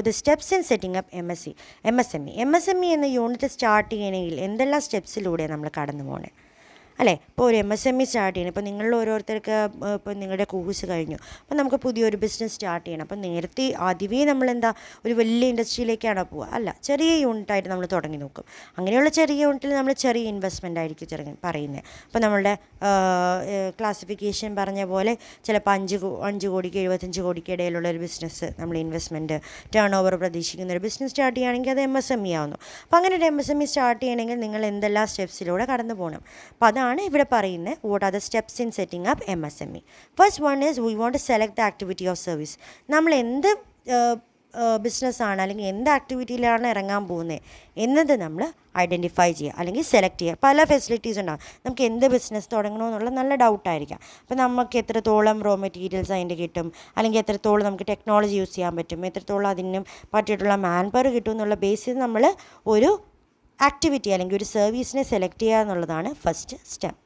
the steps in setting up MSME എന്ന യൂണിറ്റ് സ്റ്റാർട്ട് ചെയ്യണമെങ്കിൽ എന്തെല്ലാം സ്റ്റെപ്സിലൂടെ നമ്മൾ കടന്നു പോകണേ അല്ലേ? ഇപ്പോൾ ഒരു MSME സ്റ്റാർട്ട് ചെയ്യണം. ഇപ്പോൾ നിങ്ങൾ ഓരോരുത്തർക്ക് ഇപ്പോൾ നിങ്ങളുടെ കോഴ്സ് കഴിഞ്ഞു, അപ്പോൾ നമുക്ക് പുതിയൊരു ബിസിനസ് സ്റ്റാർട്ട് ചെയ്യണം. അപ്പോൾ നേരത്തെ ആദ്യമേ നമ്മളെന്താ ഒരു വലിയ ഇൻഡസ്ട്രിയിലേക്കാണോ പോവുക? അല്ല, ചെറിയ യൂണിറ്റായിട്ട് നമ്മൾ തുടങ്ങി നോക്കും. അങ്ങനെയുള്ള ചെറിയ യൂണിറ്റിൽ നമ്മൾ ചെറിയ ഇൻവെസ്റ്റ്മെൻ്റ് ആയിരിക്കും പറയുന്നത്. അപ്പോൾ നമ്മളുടെ ക്ലാസിഫിക്കേഷൻ പറഞ്ഞ പോലെ ചിലപ്പോൾ 5 കോടിക്ക് 75 കോടിക്ക് ഇടയിലുള്ള ഒരു ബിസിനസ് നമ്മൾ ഇൻവെസ്റ്റ്മെൻറ്റ് ടേൺ ഓവർ പ്രതീക്ഷിക്കുന്ന ഒരു ബിസിനസ് സ്റ്റാർട്ട് ചെയ്യുകയാണെങ്കിൽ അത് MSME ആവുന്നു. അപ്പോൾ അങ്ങനെ ഒരു MSME സ്റ്റാർട്ട് ചെയ്യണമെങ്കിൽ നിങ്ങൾ എന്തെല്ലാം സ്റ്റെപ്സിലൂടെ കടന്നു പോകണം? അപ്പോൾ അതാണ് ഇവിടെ പറയുന്നത്. What are the steps in setting up MSME? First one is we want to select the activity of service. നമ്മൾ എന്ത് ബിസിനസ്സാണ് അല്ലെങ്കിൽ എന്ത് ആക്ടിവിറ്റിയിലാണ് ഇറങ്ങാൻ പോകുന്നത് എന്നത് നമ്മൾ ഐഡൻറ്റിഫൈ ചെയ്യുക അല്ലെങ്കിൽ സെലക്ട് ചെയ്യുക. പല ഫെസിലിറ്റീസ് ഉണ്ടാകും. നമുക്ക് എന്ത് ബിസിനസ് തുടങ്ങണമെന്നുള്ള നല്ല ഡൗട്ടായിരിക്കാം. അപ്പോൾ നമുക്ക് എത്രത്തോളം റോ മെറ്റീരിയൽസ് അതിൻ്റെ കിട്ടും, അല്ലെങ്കിൽ എത്രത്തോളം നമുക്ക് ടെക്നോളജി യൂസ് ചെയ്യാൻ പറ്റും, എത്രത്തോളം അതിനും പറ്റിയിട്ടുള്ള മാൻ പവർ കിട്ടും എന്നുള്ള ബേസിൽ നമ്മൾ ഒരു ആക്ടിവിറ്റി അല്ലെങ്കിൽ ഒരു സർവീസിനെ സെലക്ട് ചെയ്യുക എന്നുള്ളതാണ് ഫസ്റ്റ് സ്റ്റെപ്പ്.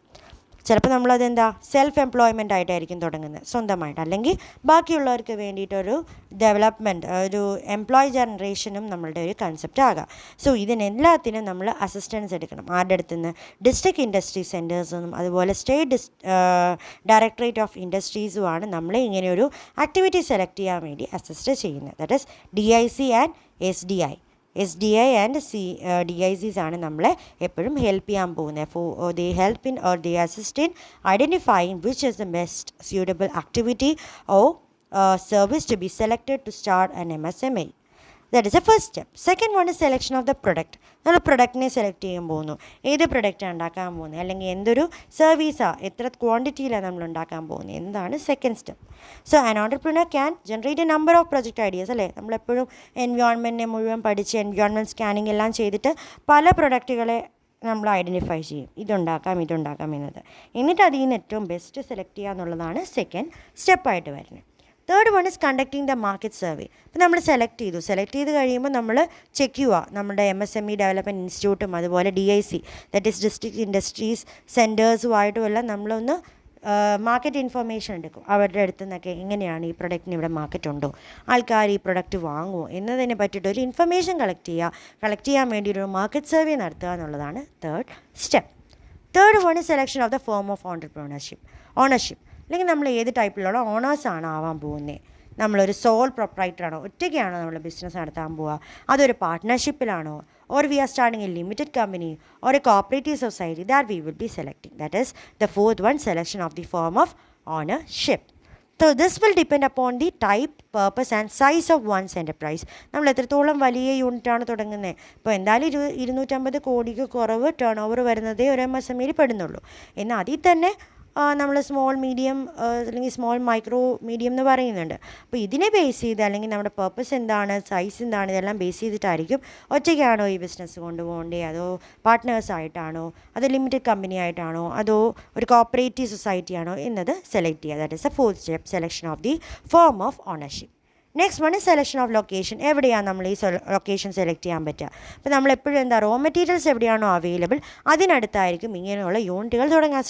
ചിലപ്പോൾ നമ്മളതെന്താ സെൽഫ് എംപ്ലോയ്മെൻ്റ് ആയിട്ടായിരിക്കും തുടങ്ങുന്നത്, സ്വന്തമായിട്ട്, അല്ലെങ്കിൽ ബാക്കിയുള്ളവർക്ക് വേണ്ടിയിട്ടൊരു ഡെവലപ്മെൻറ്റ്, ഒരു എംപ്ലോയി ജനറേഷനും നമ്മളുടെ ഒരു കൺസെപ്റ്റ് ആകാം. സോ ഇതിനെല്ലാത്തിനും നമ്മൾ അസിസ്റ്റൻസ് എടുക്കണം. ആരുടെ അടുത്ത് നിന്ന്? ഡിസ്ട്രിക്ട് ഇൻഡസ്ട്രി സെൻറ്റേഴ്സെന്നും അതുപോലെ സ്റ്റേറ്റ് ഡയറക്ടറേറ്റ് ഓഫ് ഇൻഡസ്ട്രീസുമാണ് നമ്മളെ ഇങ്ങനെയൊരു ആക്ടിവിറ്റി സെലക്ട് ചെയ്യാൻ വേണ്ടി അസിസ്റ്റ് ചെയ്യുന്നത്. That is DIC and SDI and DICs ആണ് നമ്മളെ എപ്പോഴും ഹെൽപ്പ് ചെയ്യാൻ പോകുന്നത്. ദേ help in or they assist in identifying which is the best suitable activity or service to be selected to start an MSME. That is the first step. Second one is selection of the product. നമ്മൾ പ്രൊഡക്റ്റിനെ select ചെയ്യാൻ പോകുന്നു. ഏത് പ്രൊഡക്റ്റാണ് ഉണ്ടാക്കാൻ പോകുന്നത്, അല്ലെങ്കിൽ എന്തൊരു സർവീസാണ്, എത്ര ക്വാണ്ടിറ്റിയിലാണ് നമ്മൾ ഉണ്ടാക്കാൻ പോകുന്നത്, എന്താണ് second step. So an entrepreneur can generate A number of project ideas അല്ലേ? നമ്മളെപ്പോഴും എൻവയോൺമെൻറ്റിനെ മുഴുവൻ പഠിച്ച് എൻവയോൺമെൻറ്റ് സ്കാനിങ് എല്ലാം ചെയ്തിട്ട് പല പ്രൊഡക്റ്റുകളെ നമ്മൾ ഐഡൻറ്റിഫൈ ചെയ്യും, ഇതുണ്ടാക്കാം എന്നത്. എന്നിട്ട് അതിൽ നിന്ന് ഏറ്റവും ബെസ്റ്റ് സെലക്ട് ചെയ്യുക എന്നുള്ളതാണ് സെക്കൻഡ് സ്റ്റെപ്പായിട്ട് വരുന്നത്. Third one is conducting the market survey. ഇപ്പോൾ നമ്മൾ സെലക്ട് ചെയ്ത് കഴിയുമ്പോൾ നമ്മൾ ചെക്ക് ചെയ്യുക നമ്മുടെ MSME ഡെവലപ്മെൻറ്റ് ഇൻസ്റ്റിറ്റ്യൂട്ടും അതുപോലെ DIC, that is district industries സെൻറ്റേഴ്സുമായിട്ടുമെല്ലാം നമ്മളൊന്ന് മാർക്കറ്റ് ഇൻഫർമേഷൻ എടുക്കും. അവരുടെ അടുത്ത് നിന്നൊക്കെ എങ്ങനെയാണ് ഈ പ്രൊഡക്റ്റിന് ഇവിടെ മാർക്കറ്റ് ഉണ്ടോ, ആൾക്കാർ ഈ പ്രൊഡക്റ്റ് വാങ്ങുമോ എന്നതിനെ പറ്റിയിട്ടൊരു ഇൻഫർമേഷൻ കളക്ട് ചെയ്യാൻ വേണ്ടി ഒരു മാർക്കറ്റ് സർവേ നടത്തുക എന്നുള്ളതാണ് third step. Third one is selection of the form of ownership. അല്ലെങ്കിൽ നമ്മൾ ഏത് ടൈപ്പിലുള്ള ഓണേഴ്സാണ് ആവാൻ പോകുന്നത്. നമ്മളൊരു സോൾ പ്രൊപ്രൈറ്ററാണോ, ഒറ്റയ്ക്കാണോ നമ്മൾ ബിസിനസ് നടത്താൻ പോവുക, അതൊരു പാർട്ട്ണർഷിപ്പിലാണോ, or we are starting a limited company or a cooperative society, that we will be selecting. That is the fourth one, selection of the form of ownership. So this will depend upon the type, purpose and size of one's enterprise. നമ്മൾ എത്രത്തോളം വലിയ യൂണിറ്റാണ് തുടങ്ങുന്നത്. ഇപ്പോൾ എന്തായാലും 250 കോടിക്ക് കുറവ് turn over വരുന്നതേ ഒരു MSMEയിൽ പെടുന്നുള്ളൂ. എന്നാൽ അതിൽ തന്നെ നമ്മൾ സ്മോൾ മീഡിയം അല്ലെങ്കിൽ സ്മോൾ മൈക്രോ മീഡിയം എന്ന് പറയുന്നുണ്ട്. അപ്പോൾ ഇതിനെ ബേസ് ചെയ്ത് അല്ലെങ്കിൽ നമ്മുടെ പർപ്പസ് എന്താണ്, സൈസ് എന്താണ്, ഇതെല്ലാം ബേസ് ചെയ്തിട്ടായിരിക്കും ഒറ്റയ്ക്കാണോ ഈ ബിസിനസ് കൊണ്ടുപോകേണ്ടേ, അതോ പാർട്ട്നേഴ്സായിട്ടാണോ, അതോ ലിമിറ്റഡ് കമ്പനി ആയിട്ടാണോ, അതോ ഒരു കോപ്പറേറ്റീവ് സൊസൈറ്റി ആണോ എന്നത് സെലക്ട് ചെയ്യുക. That is A fourth step, selection of the form of ownership. Next one is selection of location. എവിടെയാണ് നമ്മൾ ഈ ലൊക്കേഷൻ സെലക്ട് ചെയ്യാൻ പറ്റുക? അപ്പോൾ നമ്മളെപ്പോഴും റോ മെറ്റീരിയൽസ് എവിടെയാണോ അവൈലബിൾ അതിനടുത്തായിരിക്കും ഇങ്ങനെയുള്ള യൂണിറ്റുകൾ തുടങ്ങാൻ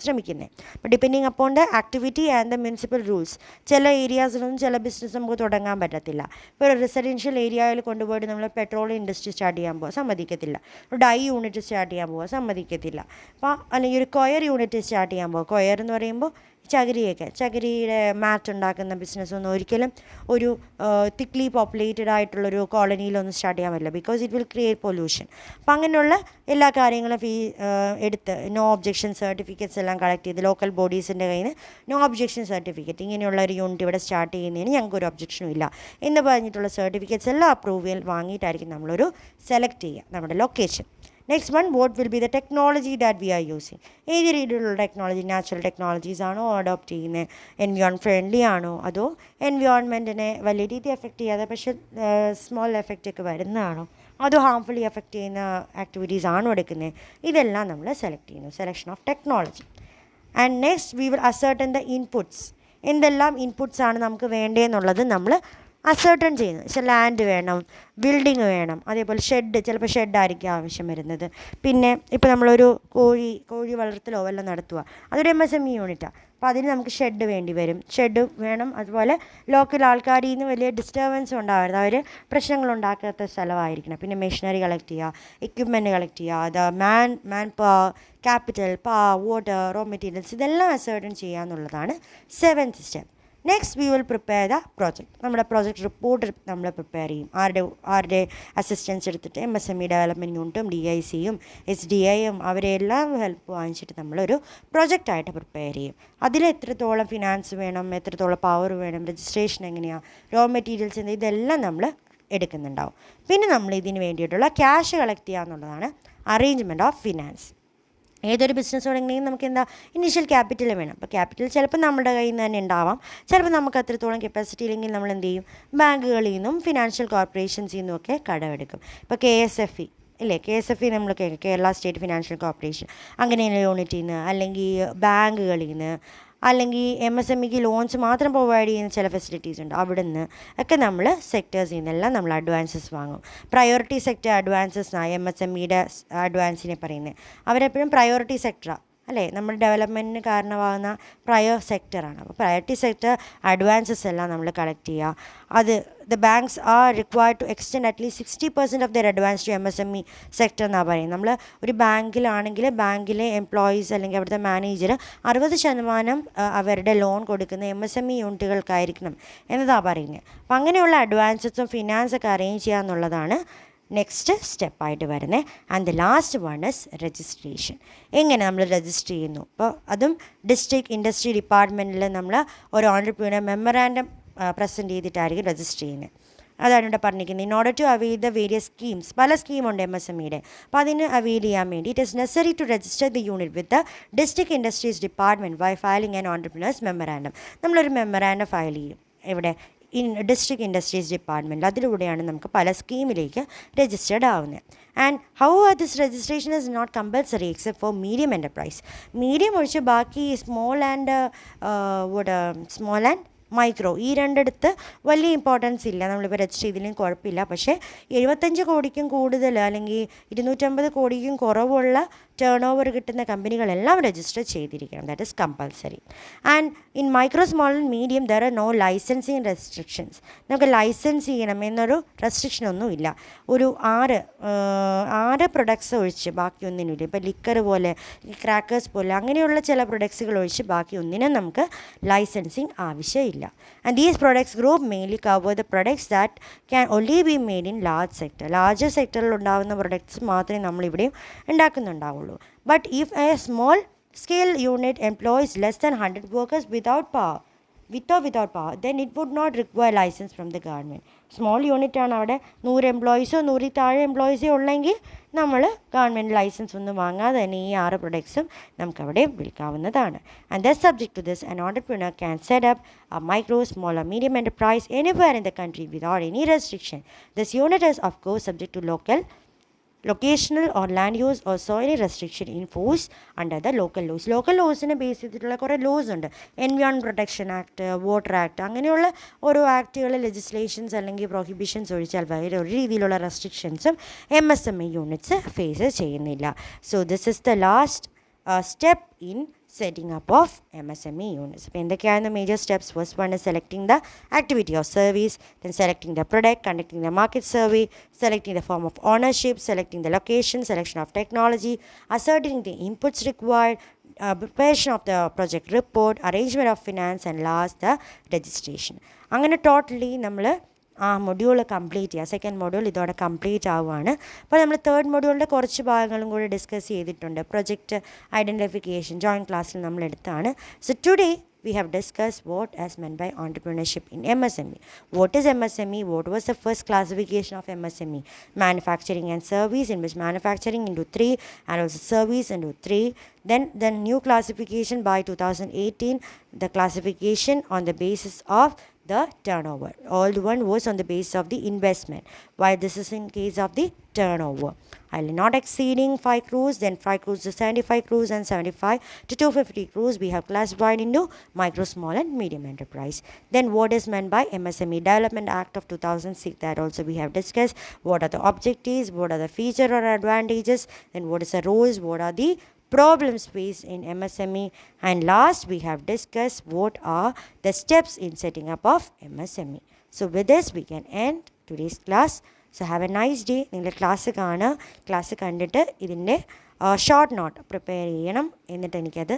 ശ്രമിക്കുന്നത്. അപ്പോൾ depending upon the activity and the municipal rules, ചില ഏരിയാസിലൊന്നും ചില ബിസിനസ് നമുക്ക് തുടങ്ങാൻ പറ്റത്തില്ല. ഇപ്പോൾ ഒരു റെസിഡൻഷ്യൽ ഏരിയയിൽ കൊണ്ടുപോയിട്ട് നമ്മൾ പെട്രോളിയം ഇൻഡസ്ട്രി സ്റ്റാർട്ട് ചെയ്യാൻ പോകാൻ സമ്മതിക്കത്തില്ല. ഒരു ഡൈ യൂണിറ്റ് സ്റ്റാർട്ട് ചെയ്യാൻ പോകാൻ സമ്മതിക്കത്തില്ല. അപ്പോൾ അല്ലെങ്കിൽ ഒരു കൊയർ യൂണിറ്റ് സ്റ്റാർട്ട് ചെയ്യാൻ പോകുക. കൊയർ എന്ന് പറയുമ്പോൾ ചകിരിയുടെ മാറ്റ് ഉണ്ടാക്കുന്ന ബിസിനസ്സൊന്നും ഒരിക്കലും ഒരു തിക്ലി പോപ്പുലേറ്റഡ് ആയിട്ടുള്ളൊരു കോളനിയിലൊന്നും സ്റ്റാർട്ട് ചെയ്യാൻ പറ്റില്ല. Because it will create pollution. അപ്പം അങ്ങനെയുള്ള എല്ലാ കാര്യങ്ങളും എടുത്ത് നോ ഒബ്ജെക്ഷൻ സർട്ടിഫിക്കറ്റ്സ് എല്ലാം എല്ലാം കളക്ട് ചെയ്ത് ലോക്കൽ ബോഡീസിൻ്റെ കയ്യിൽ നിന്ന് നോ ഒബ്ജെക്ഷൻ സർട്ടിഫിക്കറ്റ്, ഇങ്ങനെയുള്ള ഒരു യൂണിറ്റ് ഇവിടെ സ്റ്റാർട്ട് ചെയ്യുന്നതിന് ഞങ്ങൾക്കൊരു ഒബ്ജെക്ഷനും ഇല്ല എന്ന് പറഞ്ഞിട്ടുള്ള സർട്ടിഫിക്കറ്റ്സ് എല്ലാം അപ്രൂവൽ വാങ്ങിയിട്ടായിരിക്കും നമ്മളൊരു സെലക്ട് ചെയ്യുക നമ്മുടെ location. Next one, what will B the technology that we are using. ഏത് രീതിയിലുള്ള ടെക്നോളജി, നാച്ചുറൽ ടെക്നോളജീസ് ആണോ അഡോപ്റ്റ് ചെയ്യുന്നത്, എൻവയോൺമെൻറ്റ് ഫ്രണ്ട്ലി ആണോ, അതോ എൻവയോൺമെൻറ്റിനെ വലിയ രീതിയിൽ എഫക്റ്റ് ചെയ്യാതെ പക്ഷേ സ്മോൾ എഫക്റ്റ് ഒക്കെ വരുന്നതാണോ, അതോ ഹാംഫുള്ളി എഫക്റ്റ് ചെയ്യുന്ന ആക്ടിവിറ്റീസ് ആണോ എടുക്കുന്നത്, ഇതെല്ലാം നമ്മൾ സെലക്ട് ചെയ്യുന്നു. Selection of technology. And next we will ascertain the inputs. എന്തെല്ലാം ഇൻപുട്സ് ആണ് നമുക്ക് വേണ്ടതെന്നുള്ളത് നമ്മൾ അസർട്ടൺ ചെയ്യുന്നത്. പക്ഷേ ലാൻഡ് വേണം, ബിൽഡിങ് വേണം, അതേപോലെ ഷെഡ്, ചിലപ്പോൾ ഷെഡായിരിക്കും ആവശ്യം വരുന്നത്. പിന്നെ ഇപ്പോൾ നമ്മളൊരു കോഴി വളർത്തലോ വല്ലതും നടത്തുക, അതൊരു MSME യൂണിറ്റാണ്. അപ്പോൾ അതിന് നമുക്ക് ഷെഡ് വേണ്ടി വരും, ഷെഡ് വേണം. അതുപോലെ ലോക്കൽ ആൾക്കാരിൽ നിന്ന് വലിയ ഡിസ്റ്റർബൻസ് ഉണ്ടാവരുത്, അവർ പ്രശ്നങ്ങളുണ്ടാക്കാത്ത സ്ഥലമായിരിക്കണം. പിന്നെ മെഷീനറി കളക്ട് ചെയ്യുക, എക്യുപ്മെൻറ്റ് കളക്ട് ചെയ്യുക, അത് man power, capital, power, water, raw materials, ഇതെല്ലാം അസർട്ടൺ ചെയ്യുക എന്നുള്ളതാണ് 7th step. Next we will prepare the project. നമ്മുടെ പ്രോജക്റ്റ് റിപ്പോർട്ട് നമ്മൾ പ്രിപ്പയർ ചെയ്യും. ആരുടെ അസിസ്റ്റൻസ് എടുത്തിട്ട് MSME ഡെവലപ്മെൻറ്റ് യൂണിറ്റും DICയും SDIയും അവരെല്ലാം ഹെൽപ്പ് വാങ്ങിച്ചിട്ട് നമ്മളൊരു പ്രൊജക്റ്റായിട്ട് പ്രിപ്പയർ ചെയ്യും. അതിൽ എത്രത്തോളം ഫിനാൻസ് വേണം, എത്രത്തോളം പവർ വേണം, രജിസ്ട്രേഷൻ എങ്ങനെയാണ്, റോ മെറ്റീരിയൽസ് ഇതെല്ലാം നമ്മൾ എടുക്കുന്നുണ്ടാവും. പിന്നെ നമ്മൾ ഇതിന് വേണ്ടിയിട്ടുള്ള ക്യാഷ് കളക്ട് ചെയ്യുക എന്നുള്ളതാണ് അറേഞ്ച്മെൻറ്റ് ഓഫ് ഫിനാൻസ്. ഏതൊരു ബിസിനസ് തുടങ്ങണമെങ്കിൽ നമുക്ക് എന്താ ഇനീഷ്യൽ ക്യാപിറ്റൽ വേണം. അപ്പോൾ ക്യാപിറ്റൽ ചിലപ്പോൾ നമ്മുടെ കയ്യിൽ നിന്ന് തന്നെ ഉണ്ടാവാം, ചിലപ്പോൾ നമുക്ക് അത്രത്തോളം കപ്പാസിറ്റി ഇല്ലെങ്കിൽ നമ്മൾ എന്ത് ചെയ്യും, ബാങ്കുകളിൽ നിന്നും ഫിനാൻഷ്യൽ കോർപ്പറേഷൻസിൽ നിന്നുമൊക്കെ കടമെടുക്കും. ഇപ്പോൾ KSFE ഇല്ലേ, KSFE നമ്മൾ കേരള സ്റ്റേറ്റ് ഫിനാൻഷ്യൽ കോർപ്പറേഷൻ, അങ്ങനെയുള്ള യൂണിറ്റിൽ നിന്ന്, അല്ലെങ്കിൽ ബാങ്കുകളിൽ നിന്ന്, അല്ലെങ്കിൽ MSMEക്ക് ലോൺസ് മാത്രം പ്രൊവൈഡ് ചെയ്യുന്ന ചില ഫെസിലിറ്റീസ് ഉണ്ട്, അവിടെ നിന്ന് ഒക്കെ നമ്മൾ സെക്ടേഴ്സിൽ നിന്നെല്ലാം നമ്മൾ അഡ്വാൻസസ് വാങ്ങും. പ്രയോറിറ്റി സെക്ടർ അഡ്വാൻസസ് എന്നാണ് MSMEയുടെ അഡ്വാൻസിനെ പറയുന്നത്. അവരെപ്പോഴും പ്രയോറിറ്റി സെക്ടറാണ് അല്ലേ, നമ്മുടെ ഡെവലപ്മെൻറ്റിന് കാരണമാകുന്ന പ്രയോ സെക്ടറാണ്. അപ്പോൾ പ്രയോറിറ്റി സെക്ടർ അഡ്വാൻസസ് എല്ലാം നമ്മൾ കളക്ട് ചെയ്യുക. അത് the banks are required to extend at least 60% of their advance to MSME sector എന്നാണ് പറയുന്നത്. നമ്മൾ ഒരു ബാങ്കിലാണെങ്കിൽ ബാങ്കിലെ എംപ്ലോയീസ് അല്ലെങ്കിൽ അവിടുത്തെ മാനേജർ 60% അവരുടെ ലോൺ കൊടുക്കുന്ന MSME യൂണിറ്റുകൾക്കായിരിക്കണം എന്നതാണ് പറയുന്നത്. അപ്പോൾ അങ്ങനെയുള്ള അഡ്വാൻസസും ഫിനാൻസൊക്കെ അറേഞ്ച് ചെയ്യുക എന്നുള്ളതാണ് നെക്സ്റ്റ് സ്റ്റെപ്പായിട്ട് വരുന്നത്. And the last one is registration. എങ്ങനെ നമ്മൾ രജിസ്റ്റർ ചെയ്യുന്നു. അപ്പോൾ അതും ഡിസ്ട്രിക്ട് ഇൻഡസ്ട്രി ഡിപ്പാർട്ട്മെൻറ്റിൽ നമ്മൾ ഒരു ഓൺട്രപ്രൂനർ മെമ്മറാൻഡം പ്രസൻറ്റ് ചെയ്തിട്ടായിരിക്കും രജിസ്റ്റർ ചെയ്യുന്നത്. അതാണ് ഇവിടെ പറഞ്ഞിരിക്കുന്നത്. In order to avail the various schemes, പല സ്കീമുണ്ട് MSMEയുടെ. അപ്പോൾ അതിന് അവെയിൽ ചെയ്യാൻ വേണ്ടി it is necessary to register the unit with the district industries department by filing an entrepreneurs memorandum. നമ്മളൊരു മെമ്മറാൻഡം ഫയൽ ചെയ്യും ഇവിടെ ഡിസ്ട്രിക്ട് ഇൻഡസ്ട്രീസ് ഡിപ്പാർട്ട്മെൻറ്റിൽ. അതിലൂടെയാണ് നമുക്ക് പല സ്കീമിലേക്ക് രജിസ്റ്റേർഡ് ആവുന്നത്. And how this registration is not compulsory except for medium enterprise. Medium ഒഴിച്ച് ബാക്കി സ്മോൾ ആൻഡ് മൈക്രോ, ഈ രണ്ടിടത്ത് വലിയ ഇമ്പോർട്ടൻസ് ഇല്ല. നമ്മളിപ്പോൾ രജിസ്റ്റർ ചെയ്തില്ലെങ്കിൽ കുഴപ്പമില്ല. പക്ഷേ 75 കോടിക്കും കൂടുതൽ അല്ലെങ്കിൽ 250 കോടിക്കും കുറവുള്ള ടേൺ ഓവർ കിട്ടുന്ന കമ്പനികളെല്ലാം രജിസ്റ്റർ ചെയ്തിരിക്കണം. That is compulsory. And in micro, small and medium there are no licensing restrictions. നമുക്ക് ലൈസൻസ് ചെയ്യണം എന്നൊരു റെസ്ട്രിക്ഷൻ ഒന്നുമില്ല. ഒരു 6 പ്രൊഡക്ട്സ് ഒഴിച്ച് ബാക്കി ഒന്നിനുമില്ല. ഇപ്പോൾ ലിക്കർ പോലെ, ക്രാക്കേഴ്സ് പോലെ അങ്ങനെയുള്ള ചില പ്രൊഡക്ട്സുകൾ ഒഴിച്ച് ബാക്കി ഒന്നിനും നമുക്ക് ലൈസൻസിങ് ആവശ്യമില്ല. And these products group mainly cover the products that can only be made in large sector. Larger sectoril ഉണ്ടാകുന്ന പ്രൊഡക്ട്സ് മാത്രമേ നമ്മളിവിടെയും ഉണ്ടാക്കുന്നുണ്ടാവുള്ളൂ. But if a small scale unit employs less than 100 workers without power, then it would not require license from the government. Small unit ആണ്, അവിടെ 100 എംപ്ലോയീസോ 100 താഴെ എംപ്ലോയീസോ ഉള്ളെങ്കിൽ നമ്മൾ government licence ഒന്നും വാങ്ങാതെ തന്നെ ഈ 6 പ്രൊഡക്ട്സും നമുക്കവിടെ വിൽക്കാവുന്നതാണ്. And the subject to this, an entrepreneur can set up a micro, small or medium enterprise anywhere in the country without any restriction. This unit is of course subject to locational or land use or soil restriction in force under the local laws. Local ലോസിനെ base ചെയ്തിട്ടുള്ള കുറേ laws ഉണ്ട്. Environment protection act, water act, അങ്ങനെയുള്ള ഓരോ ആക്ടുകൾ, legislations അല്ലെങ്കിൽ പ്രൊഹിബിഷൻസ് ഒഴിച്ചാൽ വേറെ ഒരു രീതിയിലുള്ള റെസ്ട്രിക്ഷൻസും MSME യൂണിറ്റ്സ് ഫേസ് ചെയ്യുന്നില്ല. So this is the last step in setting up of MSME units. അപ്പോൾ എന്തൊക്കെയാണ് major steps? First one is selecting the activity or service, then selecting the product, conducting the market survey, selecting the form of ownership, selecting the location, selection of technology, ascertaining the inputs required, preparation of the project report, arrangement of finance, and last the registration. അങ്ങനെ totally നമ്മൾ ആ module complete ചെയ്യുക. Second module ഇതോടെ complete ആവുകയാണ്. അപ്പോൾ നമ്മൾ third മൊഡ്യൂളിൻ്റെ കുറച്ച് ഭാഗങ്ങളും കൂടി ഡിസ്കസ് ചെയ്തിട്ടുണ്ട്. പ്രൊജക്റ്റ് ഐഡൻറ്റിഫിക്കേഷൻ ജോയിൻറ്റ് ക്ലാസ്സിൽ നമ്മൾ എടുത്താണ്. So today we have discussed what is meant by entrepreneurship in MSME. What is MSME? What was the first classification of MSME? Manufacturing and service, in which manufacturing into 3 and also service into 3. Then the new classification by 2018, the classification on the basis of the turnover. Old one was on the basis of the investment. Why this is in case of the turnover. I'll not exceeding 5 crores, then 5 crores to 75 crores, and 75 to 250 crores we have classified into micro, small and medium enterprise. Then what is meant by MSME Development Act of 2006, that also we have discussed. What are the objectives, what are the feature or advantages, then what is the roles, what are the problems faced in MSME, and last we have discussed what are the steps in setting up of MSME. So with this we can end today's class. So have a nice day. നിങ്ങൾ class കാണുക. Class കണ്ടിട്ട് ഇതിൻ്റെ short not prepare ചെയ്യണം. എന്നിട്ട് എനിക്കത്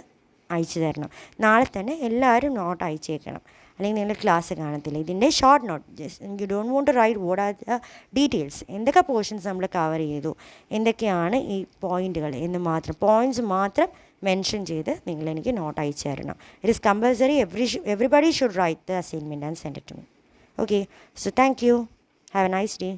അയച്ചു തരണം. നാളെ തന്നെ എല്ലാവരും നോട്ട് അയച്ചേക്കണം, അല്ലെങ്കിൽ നിങ്ങൾ ക്ലാസ് കാണത്തില്ല. ഇതിൻ്റെ short note, just you don't want to write what are the details, എന്തൊക്കെ പോർഷൻസ് നമ്മൾ കവർ ചെയ്തു, എന്തൊക്കെയാണ് ഈ പോയിൻറ്റുകൾ എന്ന് മാത്രം, പോയിൻറ്റ്സ് മാത്രം മെൻഷൻ ചെയ്ത് നിങ്ങളെനിക്ക് നോട്ട് അയച്ചു തരണം. It is compulsory. Everybody should write the assignment and send it to me. Okay, so thank you. Have a nice day.